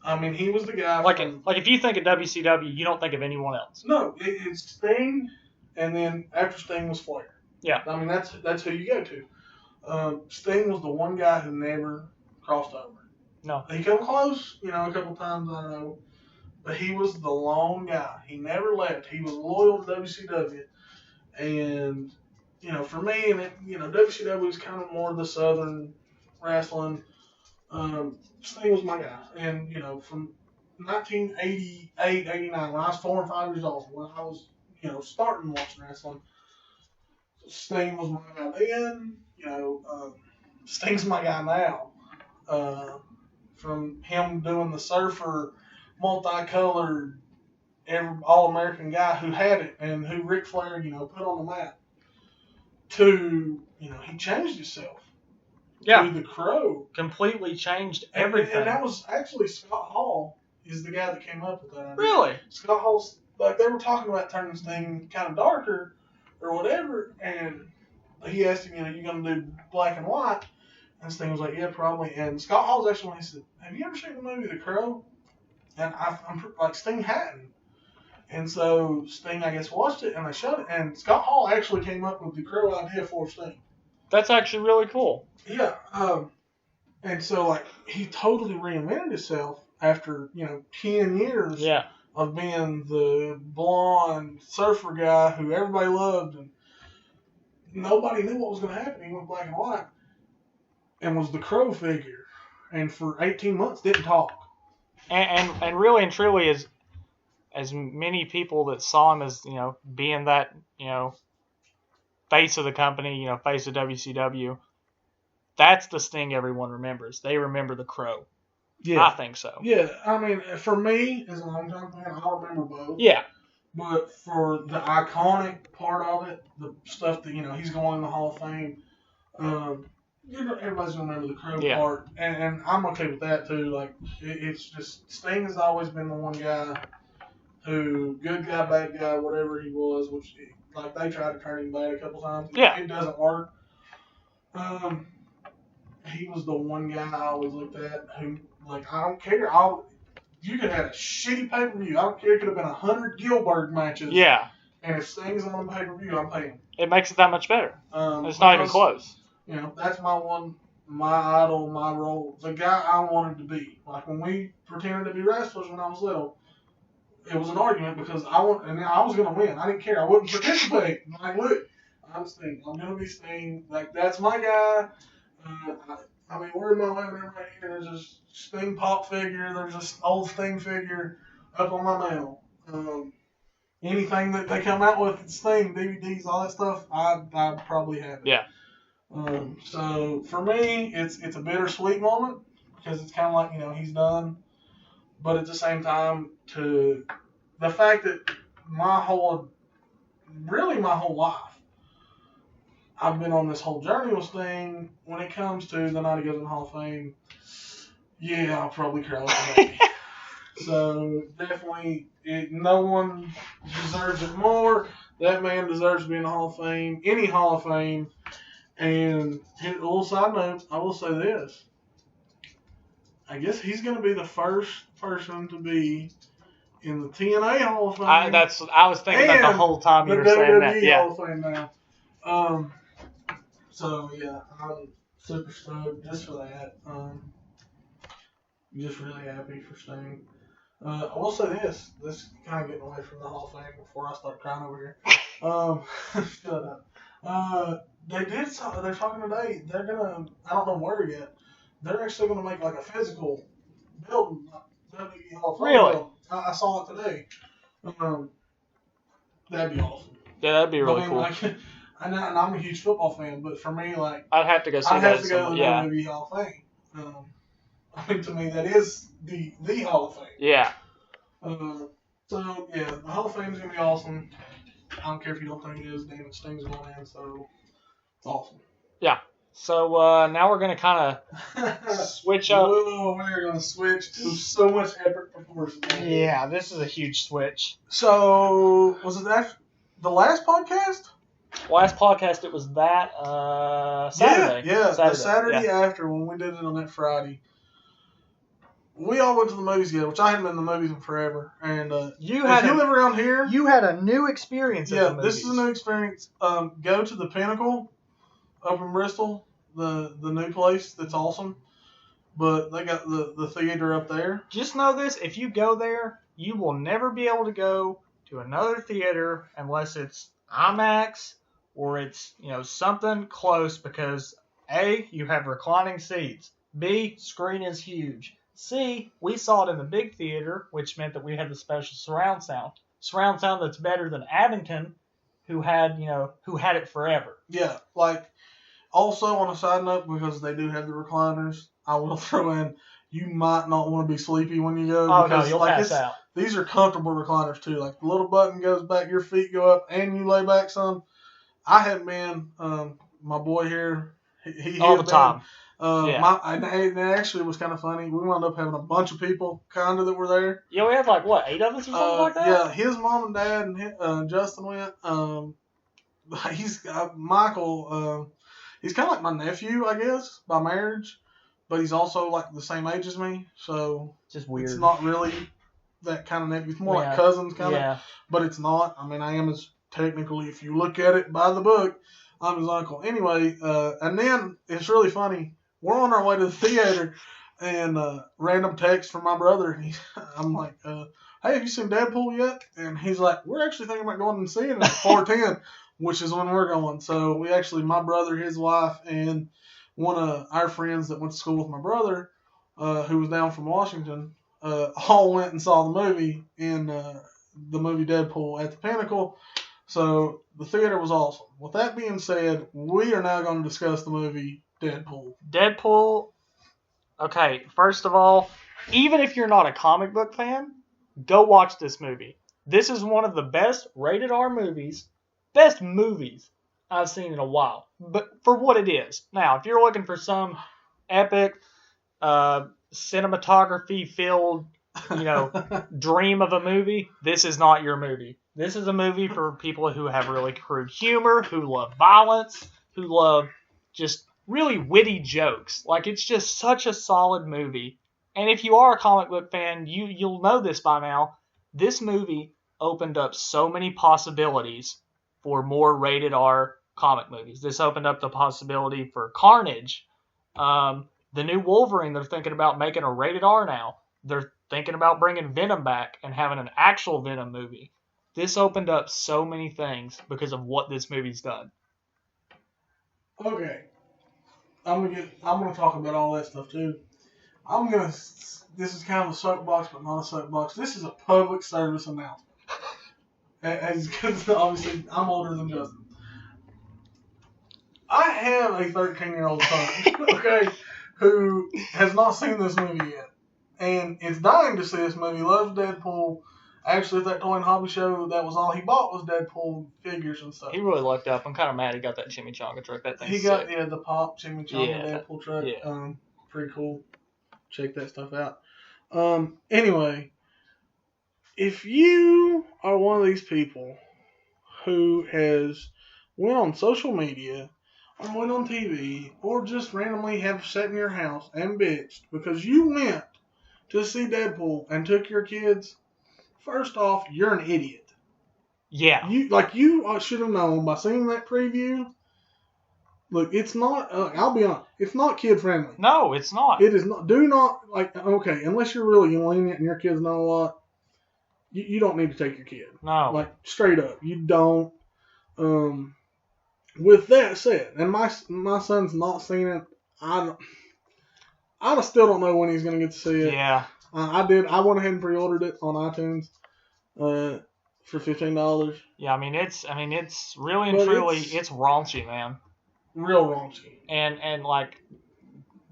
I mean, he was the guy. Like if you think of WCW, you don't think of anyone else. No, it's Sting, and then after Sting was Flair. Yeah. I mean, that's who you go to. Sting was the one guy who never crossed over. No. He came close, a couple times, I don't know. But he was the lone guy. He never left. He was loyal to WCW. And, for me, and WCW is kind of more the Southern wrestling. Sting was my guy. And, from 1988, 89, when I was 4 and 5 years old, when I was, starting watching wrestling, Sting was my guy then. Sting's my guy now. From him doing the Surfer, multicolored, all-American guy who had it and who Ric Flair, put on the map, to, he changed himself. Yeah. To the Crow. Completely changed everything. And that was actually Scott Hall is the guy that came up with that idea. Really? Scott Hall's, like, they were talking about turning Sting kind of darker or whatever, and he asked him, you going to do black and white? And Sting was like, yeah, probably. And Scott Hall's actually, when he said, have you ever seen the movie The Crow? And I'm like, Sting hadn't. And so Sting, I guess, watched it, and they showed it. And Scott Hall actually came up with the Crow idea for Sting. That's actually really cool. Yeah. And so, like, he totally reinvented himself after, 10 years of being the blonde surfer guy who everybody loved. And nobody knew what was going to happen. He went black and white and was the Crow figure. And for 18 months didn't talk. And really and truly, as many people that saw him as, being that, face of the company, face of WCW, that's the Sting everyone remembers. They remember the Crow. Yeah. I think so. Yeah, I mean, for me, as a long-time fan, I'll remember both. Yeah. But for the iconic part of it, the stuff that, he's going in the Hall of Fame, everybody's going to remember the Crow part. And I'm okay with that, too. Like, it's just, Sting has always been the one guy who, good guy, bad guy, whatever he was, which, like, they tried to turn him bad a couple times. Yeah. It doesn't work. He was the one guy I always looked at who, like, I don't care. You could have a shitty pay-per-view. I don't care. It could have been 100 Gilbert matches. Yeah. And if Sting's on the pay-per-view, I'm paying. It makes it that much better. It's not even close. That's my idol, my role, the guy I wanted to be. Like, when we pretended to be wrestlers when I was little, it was an argument because I was going to win. I didn't care. I wouldn't participate. I'm like, look, I'm Sting. I'm going to be Sting. Like, that's my guy. I mean, we're in my living room right here. There's this Sting pop figure. There's this old Sting figure up on my mantle. Anything that they come out with, Sting, DVDs, all that stuff, I'd probably have it. Yeah. So for me, it's a bittersweet moment because it's kind of like, he's done. But at the same time, to the fact that my whole life, I've been on this whole journey with Sting. When it comes to the night he goes in the Hall of Fame, yeah, I'll probably cry like a baby. So definitely, no one deserves it more. That man deserves to be in the Hall of Fame, any Hall of Fame. And a little side note, I will say this. I guess he's going to be the first person to be in the TNA Hall of Fame. I was thinking that the whole time you were saying that. WWE Yeah. Hall of Fame now. So yeah, I'm super stoked just for that. Just really happy for Sting. I will say this. This is kind of getting away from the Hall of Fame before I start crying over here. Shut up. They're talking today. They're gonna. I don't know where yet. They're actually gonna make like a physical building. WWE Hall of Fame. Really? Building. I saw it today. That'd be awesome. Yeah, that'd be really cool. Like, and I'm a huge football fan, but for me, like, I'd have to go see I'd that. have to go to the WWE Hall of Fame. I mean, to me, that is the Hall of Fame. Yeah. So yeah, the Hall of Fame is gonna be awesome. I don't care if you don't think it is. Damn it, Sting's going in, so it's awesome. Yeah. So now we're gonna kind of switch up. Whoa, we're gonna switch to so much epic proportions. Yeah, this is a huge switch. So was it that the last podcast? Last podcast, it was that Saturday. Yeah, the Saturday after when we did it on that Friday. We all went to the movies together, which I hadn't been in the movies in forever. And you live around here, you had a new experience. Yeah, this is a new experience. Go to the Pinnacle up in Bristol, the new place that's awesome. But they got the theater up there. Just know this: if you go there, you will never be able to go to another theater unless it's IMAX or it's something close, because A, you have reclining seats. B, screen is huge. C, we saw it in the big theater, which meant that we had the special surround sound. Surround sound that's better than Abington, who had it forever. Yeah, like, also on a side note, because they do have the recliners, I will throw in, you might not want to be sleepy when you go. Oh, because, no, you'll like, pass out. These are comfortable recliners, too. Like, the little button goes back, your feet go up, and you lay back some. I had been, my boy here, he all the time. And it actually was kind of funny. We wound up having a bunch of people kind of that were there. Yeah, we had 8 of us or something like that? Yeah, his mom and dad and Justin went. He's Michael. He's kind of like my nephew, I guess, by marriage, but he's also like the same age as me. So just weird. It's not really that kind of nephew. It's more like cousins kind of. But it's not. I mean, I am his technically, if you look at it by the book, I'm his uncle. Anyway, and then it's really funny. We're on our way to the theater, and random text from my brother. And I'm like, hey, have you seen Deadpool yet? And he's like, we're actually thinking about going and seeing it at 4:10, which is when we're going. So we actually, my brother, his wife, and one of our friends that went to school with my brother, who was down from Washington, all went and saw the movie the movie Deadpool at the Pinnacle. So the theater was awesome. With that being said, we are now going to discuss the movie Deadpool. Deadpool. Okay, first of all, even if you're not a comic book fan, go watch this movie. This is one of the best rated R movies, best movies I've seen in a while. But for what it is. Now, if you're looking for some epic, cinematography filled, dream of a movie, this is not your movie. This is a movie for people who have really crude humor, who love violence, who love just really witty jokes. Like, it's just such a solid movie. And if you are a comic book fan, you'll know this by now. This movie opened up so many possibilities for more rated R comic movies. This opened up the possibility for Carnage. The new Wolverine, they're thinking about making a rated R now. They're thinking about bringing Venom back and having an actual Venom movie. This opened up so many things because of what this movie's done. Okay. I'm gonna talk about all that stuff too. This is kind of a soapbox, but not a soapbox. This is a public service announcement. Because obviously I'm older than Justin. I have a 13-year-old son, okay, who has not seen this movie yet, and is dying to see this movie. Loves Deadpool, Actually, at that toy and hobby show, that was all he bought was Deadpool figures and stuff. He really lucked up. I'm kind of mad he got that chimichanga truck. That thing's He got sick. the Pop Chimichanga Yeah, Deadpool truck. yeah. Pretty cool. Check that stuff out. Anyway, if you are one of these people who has went on social media or went on TV or just randomly have sat in your house and bitched because you went to see Deadpool and took your kids, first off, you're an idiot. Yeah. You should have known by seeing that preview. Look, it's not. I'll be honest. It's not kid friendly. No, it's not. It is not. Do not okay. Unless you're really lenient and your kids know a lot, you don't need to take your kid. No. Straight up, you don't. With that said, and my son's not seen it. I still don't know when he's gonna get to see it. Yeah. I did. I went ahead and pre-ordered it on iTunes. For $15. Yeah, it's really and truly, it's raunchy, man. Real raunchy. And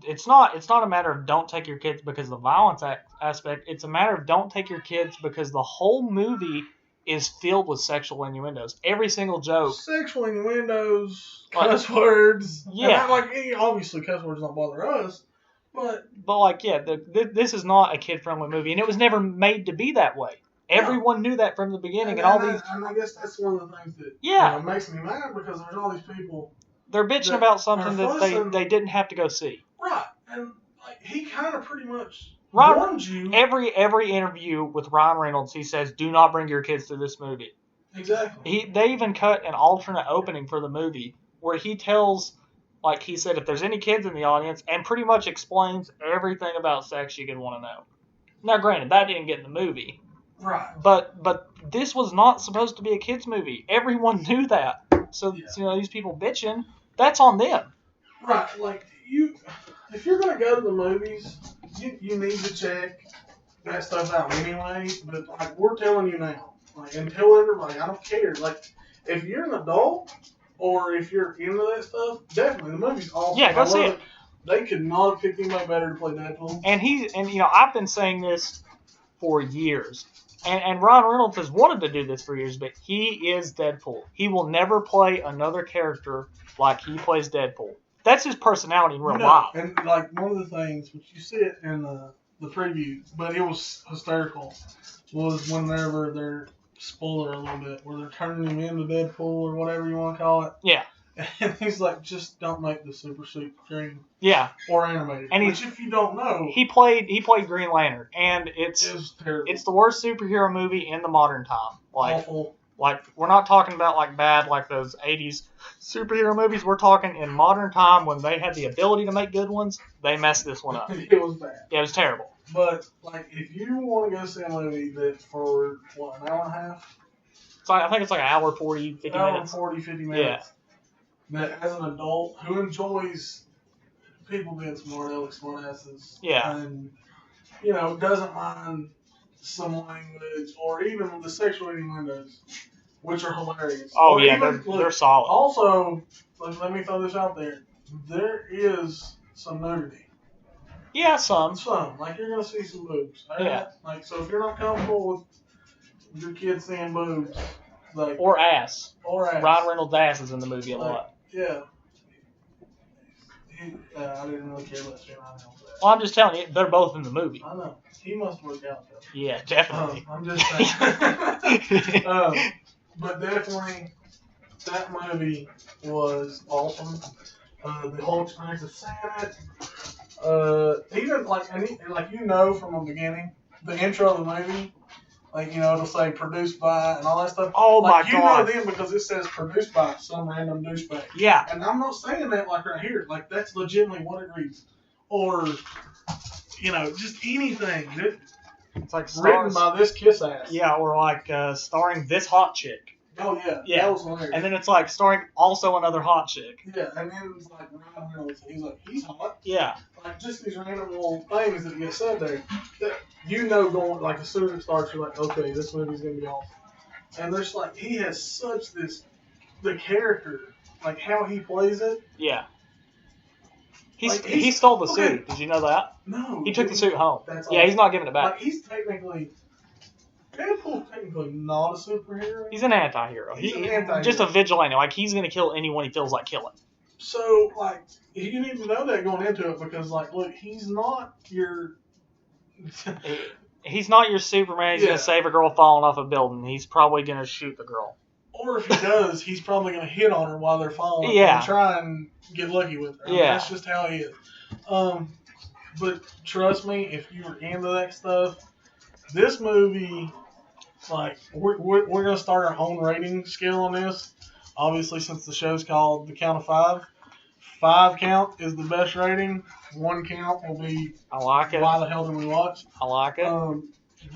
it's not a matter of don't take your kids because of the violence aspect. It's a matter of don't take your kids because the whole movie is filled with sexual innuendos. Every single joke. Sexual innuendos, cuss words. Yeah. Obviously cuss words don't bother us. But this is not a kid-friendly movie, and it was never made to be that way. Everyone knew that from the beginning, and I guess that's one of the things that makes me mad because there's all these people. They're bitching about something that they didn't have to go see. Right, and he kind of pretty much warned you. Every interview with Ryan Reynolds, he says, "Do not bring your kids to this movie." Exactly. They even cut an alternate opening for the movie where he tells, he said, if there's any kids in the audience, and pretty much explains everything about sex you could want to know. Now, granted, that didn't get in the movie. Right. But this was not supposed to be a kids movie. Everyone knew that. So these people bitching, that's on them. Right. If you're gonna go to the movies, you need to check that stuff out anyway. But we're telling you now, and tell everybody, I don't care. If you're an adult or if you're into that stuff, definitely the movie's awesome. Yeah, go see it. They could not have picked anybody better to play Deadpool. And I've been saying this for years. And Ryan Reynolds has wanted to do this for years, but he is Deadpool. He will never play another character like he plays Deadpool. That's his personality in real life. And one of the things, which you see it in the preview, but it was hysterical, was whenever they're, spoiler a little bit, where they're turning him into Deadpool or whatever you want to call it. Yeah. And he's like, just don't make the super suit green. Yeah. Or animated. And which, if you don't know, he played Green Lantern, and it's terrible. It's the worst superhero movie in the modern time. Awful. We're not talking about bad those 80s superhero movies. We're talking in modern time when they had the ability to make good ones. They messed this one up. It was bad. Yeah, it was terrible. But if you want to go see a movie that for an hour and a half, I think it's an hour 40, 50 minutes. 50 minutes. Yeah. That as an adult who enjoys people being smartasses. Yeah. And doesn't mind some language or even the sexual innuendos, which are hilarious. Oh yeah, they're solid. Also, let me throw this out there. There is some nudity. Yeah, some. You're gonna see some boobs. Right? Yeah. So if you're not comfortable with your kids seeing boobs, or ass. Ryan Reynolds' ass is in the movie a lot. Yeah. I didn't really care about Ryan Reynolds. Well, I'm just telling you, they're both in the movie. I know. He must work out though. Yeah, definitely. I'm just saying. But definitely, that movie was awesome. The whole experience of seeing it. Even from the beginning, the intro of the movie, it'll say produced by and all that stuff. Oh my God! You know then because it says produced by some random douchebag. Yeah. And I'm not saying that right here. That's legitimately what it reads. Or, just anything. It's written by this kiss ass. Yeah, or starring this hot chick. Oh yeah. Yeah. That was hilarious. And then it's starring also another hot chick. Yeah, and then it's Ryan Reynolds. He's hot. Yeah. Just these random little things that get said there. That going as soon as it starts, you're okay, this movie's gonna be awesome. And there's he has such the character, how he plays it. Yeah. He stole the suit. Did you know that? No. He took the suit home. That's yeah, he's not giving it back. He's technically Deadpool's technically not a superhero. He's an anti-hero. He's an anti-hero. Just a vigilante. Like, he's going to kill anyone he feels like killing. So, like, you need to know that going into it because, like, look, he's not your... He's not your Superman. He's going to save a girl falling off a building. He's probably going to shoot the girl. Or if he does, he's probably going to hit on her while they're falling and try and get lucky with her. I mean, that's just how he is. But trust me, if you were into that stuff, this movie, like, we're going to start our own rating scale on this. Obviously, since the show's called The Count of Five. 5 count is the best rating. 1 count will be I like it. Why the hell did we watch? I like it.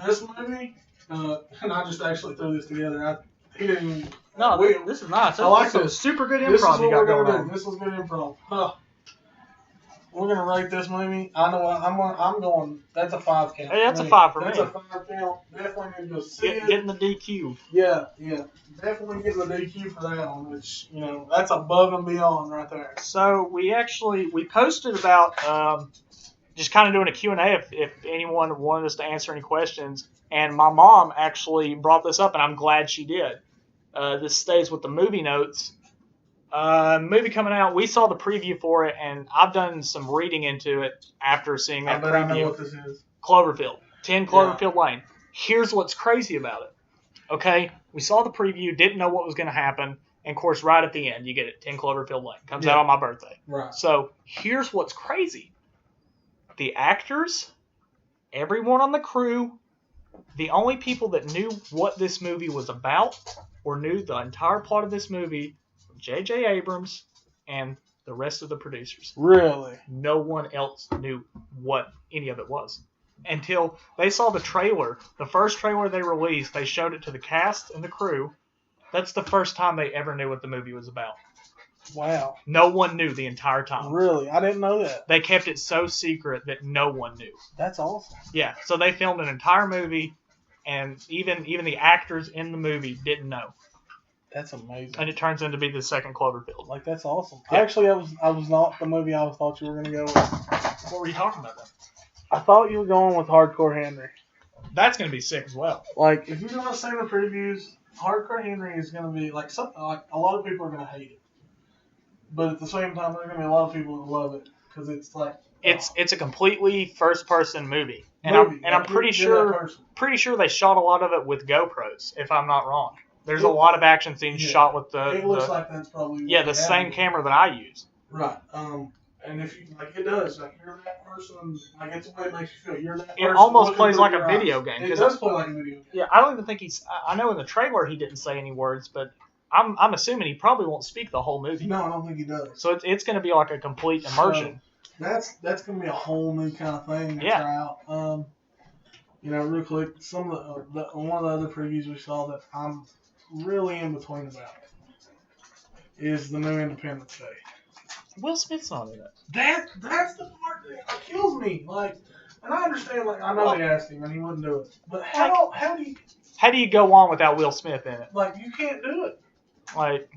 This movie, and I just actually threw this together. He didn't. No, this is nice. I like this. Super good improv This is what you got we're going gonna on. do. This was good improv. We're gonna rate this movie. I know what I'm going. That's a 5 count. Hey, that's a 5 for me. That's a 5 count. Definitely need to go see it. Getting the DQ. Yeah. Definitely getting the DQ for that one, which, you know, that's above and beyond right there. So we posted about just kind of doing a Q&A if anyone wanted us to answer any questions. And my mom actually brought this up, and I'm glad she did. This stays with the movie notes. Movie coming out, we saw the preview for it, and I've done some reading into it after seeing that preview. I know what this is. Cloverfield. 10 Cloverfield Lane. Here's what's crazy about it. Okay, we saw the preview, didn't know what was going to happen, and of course, right at the end, you get it. 10 Cloverfield Lane. Comes out on my birthday. Right. So here's what's crazy. The actors, everyone on the crew, the only people that knew what this movie was about or knew the entire plot of this movie were J.J. Abrams and the rest of the producers. Really? No one else knew what any of it was. Until they saw the trailer. The first trailer they released, they showed it to the cast and the crew. That's the first time they ever knew what the movie was about. Wow. No one knew the entire time. Really? I didn't know that. They kept it so secret that no one knew. That's awesome. Yeah, so they filmed an entire movie, and even the actors in the movie didn't know. That's amazing. And it turns into be the second Cloverfield. Like, that's awesome. Yeah. Actually, I was not the movie I thought you were going to go with. What were you talking about then? I thought you were going with Hardcore Henry. That's going to be sick as well. Like, if you've not seen the previews, Hardcore Henry is going to be, like, something like a lot of people are going to hate it. But at the same time, there are going to be a lot of people who love it. Because it's like... It's a completely first-person movie. And I'm pretty sure they shot a lot of it with GoPros, if I'm not wrong. There's a lot of action scenes shot with the... It looks like that's probably... Yeah, the same camera that I use. Right. And if you... Like, it does. Like, you're that person... Like, it's the way it makes you feel. You're that person... It almost plays like a video game. It does play like a video game. Yeah, I don't even think he's... I know in the trailer he didn't say any words, but I'm assuming he probably won't speak the whole movie. No, I don't think he does. So it's going to be like a complete immersion. So that's going to be a whole new kind of thing to try out. You know, real quick, some of one of the other previews we saw that I'm really in between about is the new Independence Day. Will Smith's not in it. That's the part that kills me. Like, and I understand. Like, I know they asked him and he wouldn't do it, but how do you go on without Will Smith in it? Like, you can't do it. Like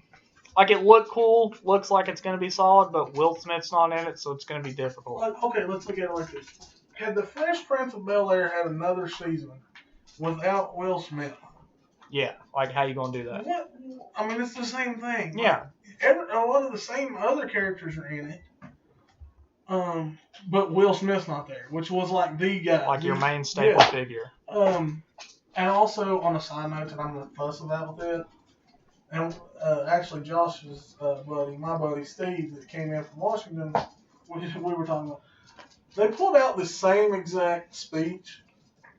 it looked cool, looks like it's going to be solid, but Will Smith's not in it, so it's going to be difficult. Like, okay, let's look at it like this. Had the Fresh Prince of Bel-Air had another season without Will Smith? Yeah, like how you going to do that? What? I mean, it's the same thing. Yeah. A lot of the same other characters are in it. But Will Smith's not there, which was like the guy. Like your main staple figure. And also, on a side note, and I'm going to fuss about with it, and actually Josh's buddy, my buddy Steve, that came in from Washington, we were talking about, they pulled out the same exact speech.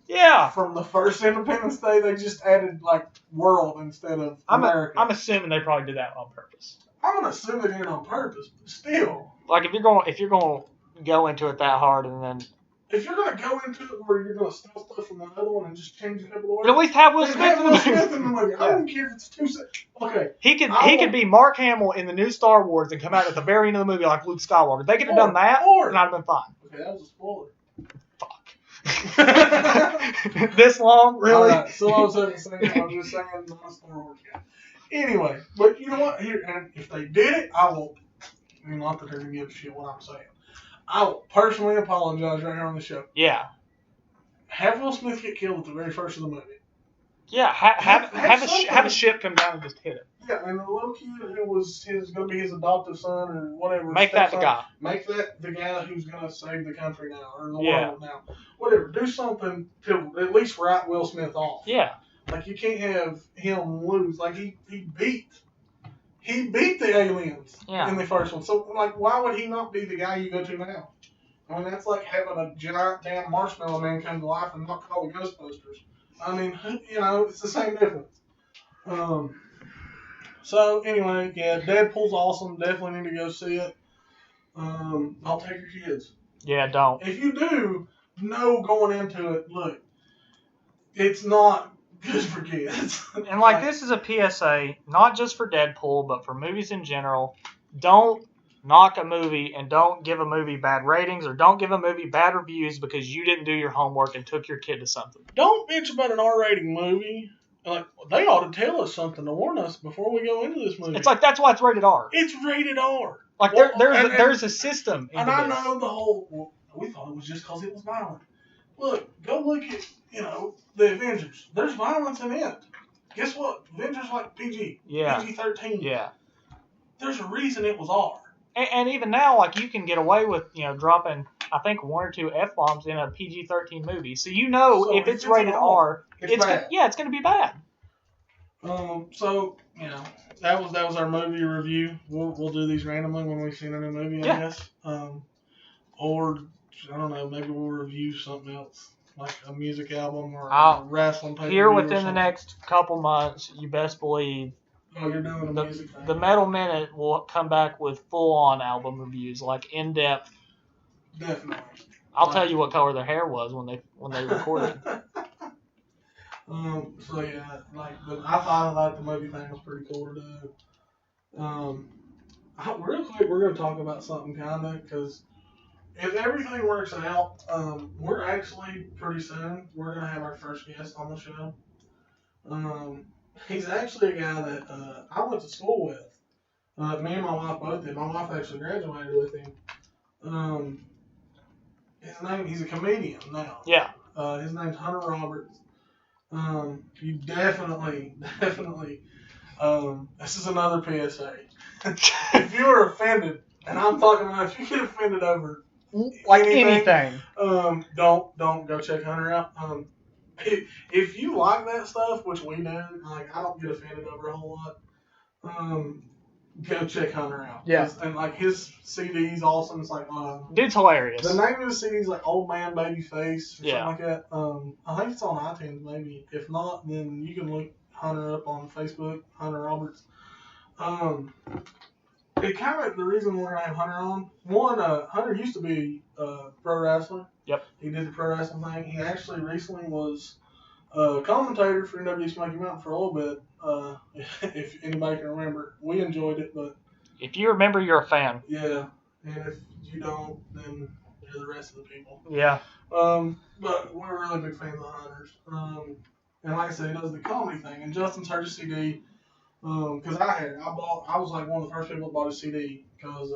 Yeah. From the first Independence Day, they just added, like, world instead of America. I'm assuming they probably did that on purpose. I'm going to assume they did it on purpose, but still. Like, if you're going to go into it that hard and then... If you're going to go into it where you're going to steal stuff from the other one and just change it up a little bit... At least have Will Smith in the movie. I don't care if it's 2 seconds. Okay. He could be Mark Hamill in the new Star Wars and come out at the very end of the movie like Luke Skywalker. They could have done that, and I'd have been fine. Okay, that was a spoiler. Fuck. This long? Really? Right, so I was just saying, I'm not a Star Wars guy. Anyway, but you know what? Here, and if they did it, I will. I mean, not that they're going to give a shit what I'm saying. I will personally apologize right here on the show. Yeah. Have Will Smith get killed at the very first of the movie. Yeah, have a something. ship come down and just hit it. Yeah, and the little kid who was going to be his adoptive son or whatever. Make that the guy. Make that the guy who's going to save the country now or the Yeah. world now. Whatever. Do something to at least write Will Smith off. Yeah. Like you can't have him lose. Like he beat the aliens in the first one. So like, why would he not be the guy you go to now? I mean, that's like having a giant damn marshmallow man come to life and not call the Ghostbusters. I mean, you know, it's the same difference. So anyway, yeah, Deadpool's awesome. Definitely need to go see it. I'll take your kids. Yeah, don't. If you do, know going into it, look, it's not good for kids. And like this is a PSA, not just for Deadpool, but for movies in general. Don't knock a movie and don't give a movie bad ratings or don't give a movie bad reviews because you didn't do your homework and took your kid to something. Don't bitch about an R-rating movie. Like, they ought to tell us something to warn us before we go into this movie. It's like, that's why it's rated R. It's rated R. Like, there's a system in And I this. know the whole, well, we thought it was just because it was violent. Look, go look at, you know, the Avengers. There's violence in it. Guess what? Avengers like PG. Yeah. PG-13. Yeah. There's a reason it was R. And even now, like, you can get away with, you know, dropping, I think, 1 or 2 F-bombs in a PG-13 movie. So you know So if it's rated R, it's bad. It's going to be bad. So, you know, that was our movie review. We'll do these randomly when we've seen a new movie, I guess. Or, I don't know, maybe we'll review something else, like a music album or a wrestling pay-per-view. Here within the next couple months, you best believe Oh, you're doing a music thing. the Metal Minute will come back with full-on album reviews, like in-depth. Definitely. I'll tell you what color their hair was when they recorded. So yeah, like I thought the movie thing was pretty cool to do. Real quick, we're gonna talk about something kinda because if everything works out, we're actually pretty soon we're gonna have our first guest on the show. He's actually a guy that I went to school with. Me and my wife both did. My wife actually graduated with him. He's a comedian now. Yeah. His name's Hunter Roberts. You definitely, this is another PSA. If you are offended, and I'm talking about if you get offended over like anything, don't go check Hunter out. If you like that stuff, which we do, like I don't get offended over a whole lot. Go check Hunter out. Yeah. And like his CD's awesome. It's like dude's hilarious. the name of the CD's like Old Man Baby Face or Yeah. something like that. I think it's on iTunes maybe. If not, then you can look Hunter up on Facebook, Hunter Roberts. It kind of the reason we're gonna have Hunter on. One, Hunter used to be a pro wrestler. Yep. He did the pro wrestling thing. He actually recently was a commentator for WWE Smoky Mountain for a little bit. If anybody can remember, we enjoyed it, but If you remember, you're a fan. yeah, and if you don't, then you're the rest of the people. Yeah. But we're really big fans of Hunters. And like I said, he does the comedy thing. And Justin's heard his CD. Because I was like one of the first people that bought a CD. Because,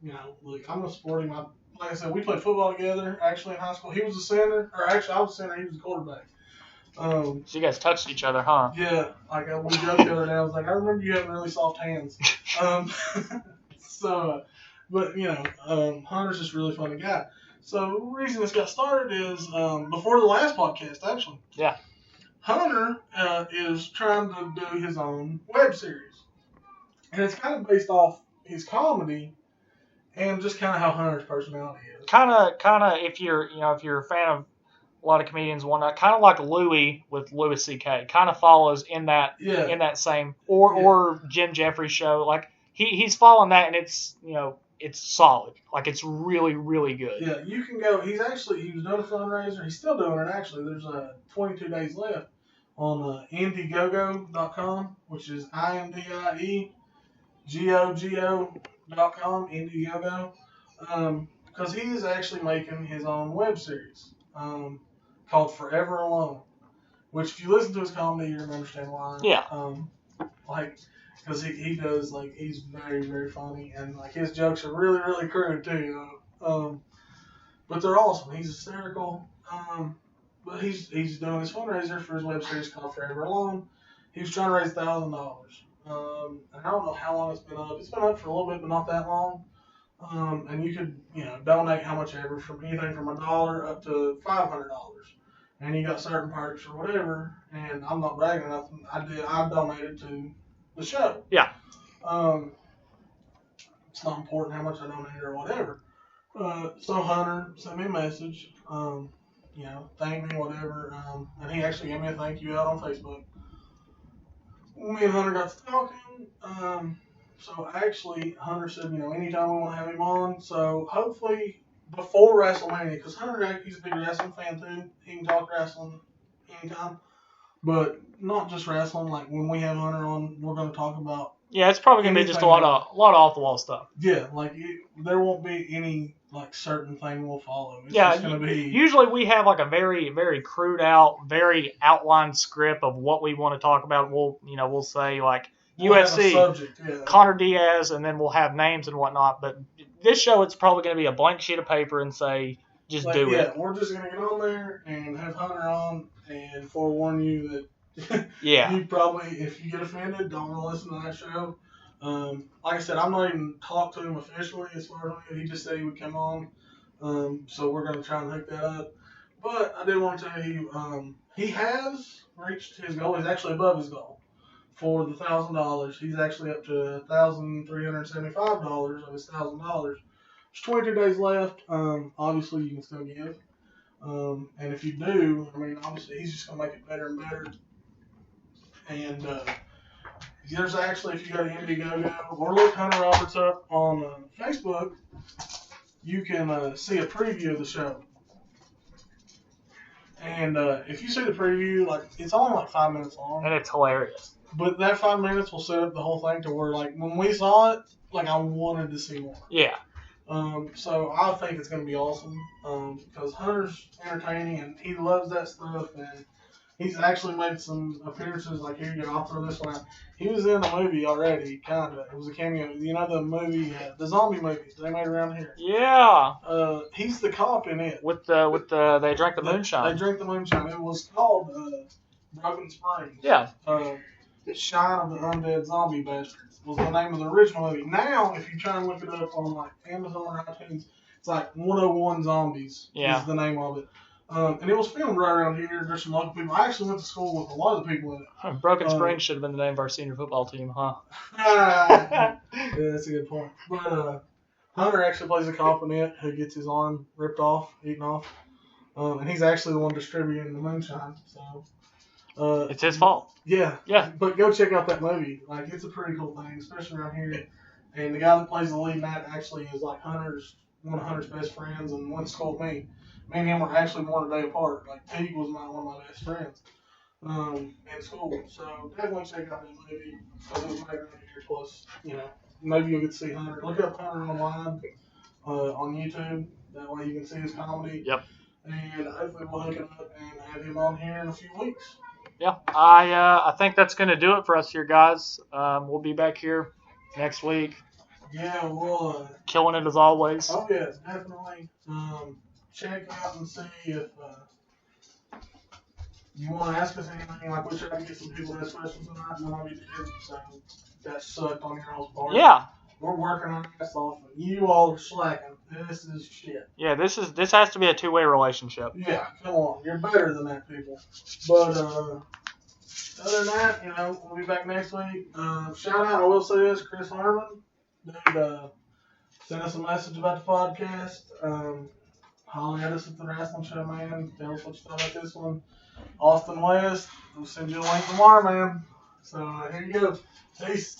you know, like I'm gonna support him. Like I said, we played football together actually in high school. He was a center, or actually I was a center, he was a quarterback. So you guys touched each other, huh? Yeah, like we joked the other day. I was like, I remember you having really soft hands. But you know, Hunter's just a really funny guy. So the reason this got started is before the last podcast, actually. Yeah. Hunter is trying to do his own web series, and it's kind of based off his comedy and just kind of how Hunter's personality is. Kind of, if you're a fan of a lot of comedians, whatnot, kind of like Louis with Louis C.K. Kind of follows in that same or Jim Jeffries show. Like he's following that, and it's it's solid. Like it's really, really good. Yeah, you can go. He was doing a fundraiser. He's still doing it actually. There's 22 days left on Indiegogo.com, which is INDIEGOGO.com, Indiegogo. Because he is actually making his own web series called Forever Alone. Which, if you listen to his comedy, you're gonna understand why. Yeah. Because he does, like, he's very, very funny, and, like, his jokes are really, really crude, too, But they're awesome. He's hysterical. but he's doing his fundraiser for his web series called Forever Alone. He was trying to raise $1,000. And I don't know how long it's been up. It's been up for a little bit, but not that long. And you could, donate how much ever, from anything from $1 up to $500. And you got certain perks or whatever. And I'm not bragging or nothing. I donated to the show. Yeah. It's not important how much I donated or whatever. So Hunter sent me a message, thank me, whatever. And he actually gave me a thank you out on Facebook. Me and Hunter got to talking. So actually, Hunter said, anytime we want to have him on. So hopefully before WrestleMania, because Hunter, he's a big wrestling fan too. He can talk wrestling anytime. But not just wrestling. Like when we have Hunter on, we're going to talk about. Yeah, it's probably gonna be just a lot of off the wall stuff. Yeah, there won't be any certain thing we'll follow. It's yeah, just gonna be. Usually we have like a very very crude out, very outlined script of what we want to talk about. We'll say like UFC, subject, yeah. Conor Diaz, and then we'll have names and whatnot. But this show, it's probably gonna be a blank sheet of paper and say just do it. Yeah, we're just gonna get on there and have Hunter on and forewarn you that. Yeah. You probably, if you get offended, don't want to listen to that show. Like I said, I'm not even talked to him officially as far as I know. He just said he would come on. So we're going to try and hook that up. But I did want to tell you, he has reached his goal. He's actually above his goal for the $1,000. He's actually up to $1,375 of his $1,000. There's 22 days left. Obviously, you can still give. And if you do, obviously, he's just going to make it better and better. And there's actually, if you go to Indiegogo or look Hunter Roberts up on Facebook, you can see a preview of the show. And if you see the preview, it's only 5 minutes long. And it's hilarious. But that 5 minutes will set up the whole thing to where, when we saw it, I wanted to see more. Yeah. So I think it's going to be awesome because Hunter's entertaining and he loves that stuff, and he's actually made some appearances. Here you go, I'll throw this one out. He was in a movie already, kind of. It was a cameo. The movie, the zombie movie they made around here. Yeah. He's the cop in it. With the they drank the moonshine. They drank the moonshine. It was called Broken Springs. Yeah. Shine of the Undead Zombie Bastards was the name of the original movie. Now, if you try and look it up on Amazon or iTunes, it's 101 Zombies is the name of it. And it was filmed right around here. There's some local people. I actually went to school with a lot of the people in it. Broken Springs should have been the name of our senior football team, huh? Yeah, that's a good point. But Hunter actually plays a cop in it who gets his arm ripped off, eaten off. And he's actually the one distributing the moonshine. So it's his fault. Yeah. Yeah. But go check out that movie. It's a pretty cool thing, especially around here. And the guy that plays the lead in that actually is one of Hunter's best friends, and went to school with me. Me and him were actually born a day apart. Pete was one of my best friends in school. So definitely check out that movie because it was made around here. Plus, maybe you'll get to see Hunter. Look up Hunter online on YouTube. That way you can see his comedy. Yep. And hopefully we'll hook it up and have him on here in a few weeks. Yeah, I think that's going to do it for us here, guys. We'll be back here next week. Yeah, we'll killing it as always. Oh yeah, definitely. Check out and see if you want to ask us anything. We tried to get some people to ask questions tonight, and none of you did, so that sucked on your all's part. Yeah. We're working our ass off, and you all are slacking. This is shit. Yeah, this has to be a two-way relationship. Yeah, come on. You're better than that, people. But other than that, we'll be back next week. Shout out, I will say this, Chris Harmon. Dude, sent us a message about the podcast. Holler at us at the Wrestling Show, man. Tell us what you thought about this one. Austin West, we'll send you a link tomorrow, man. So here you go. Peace.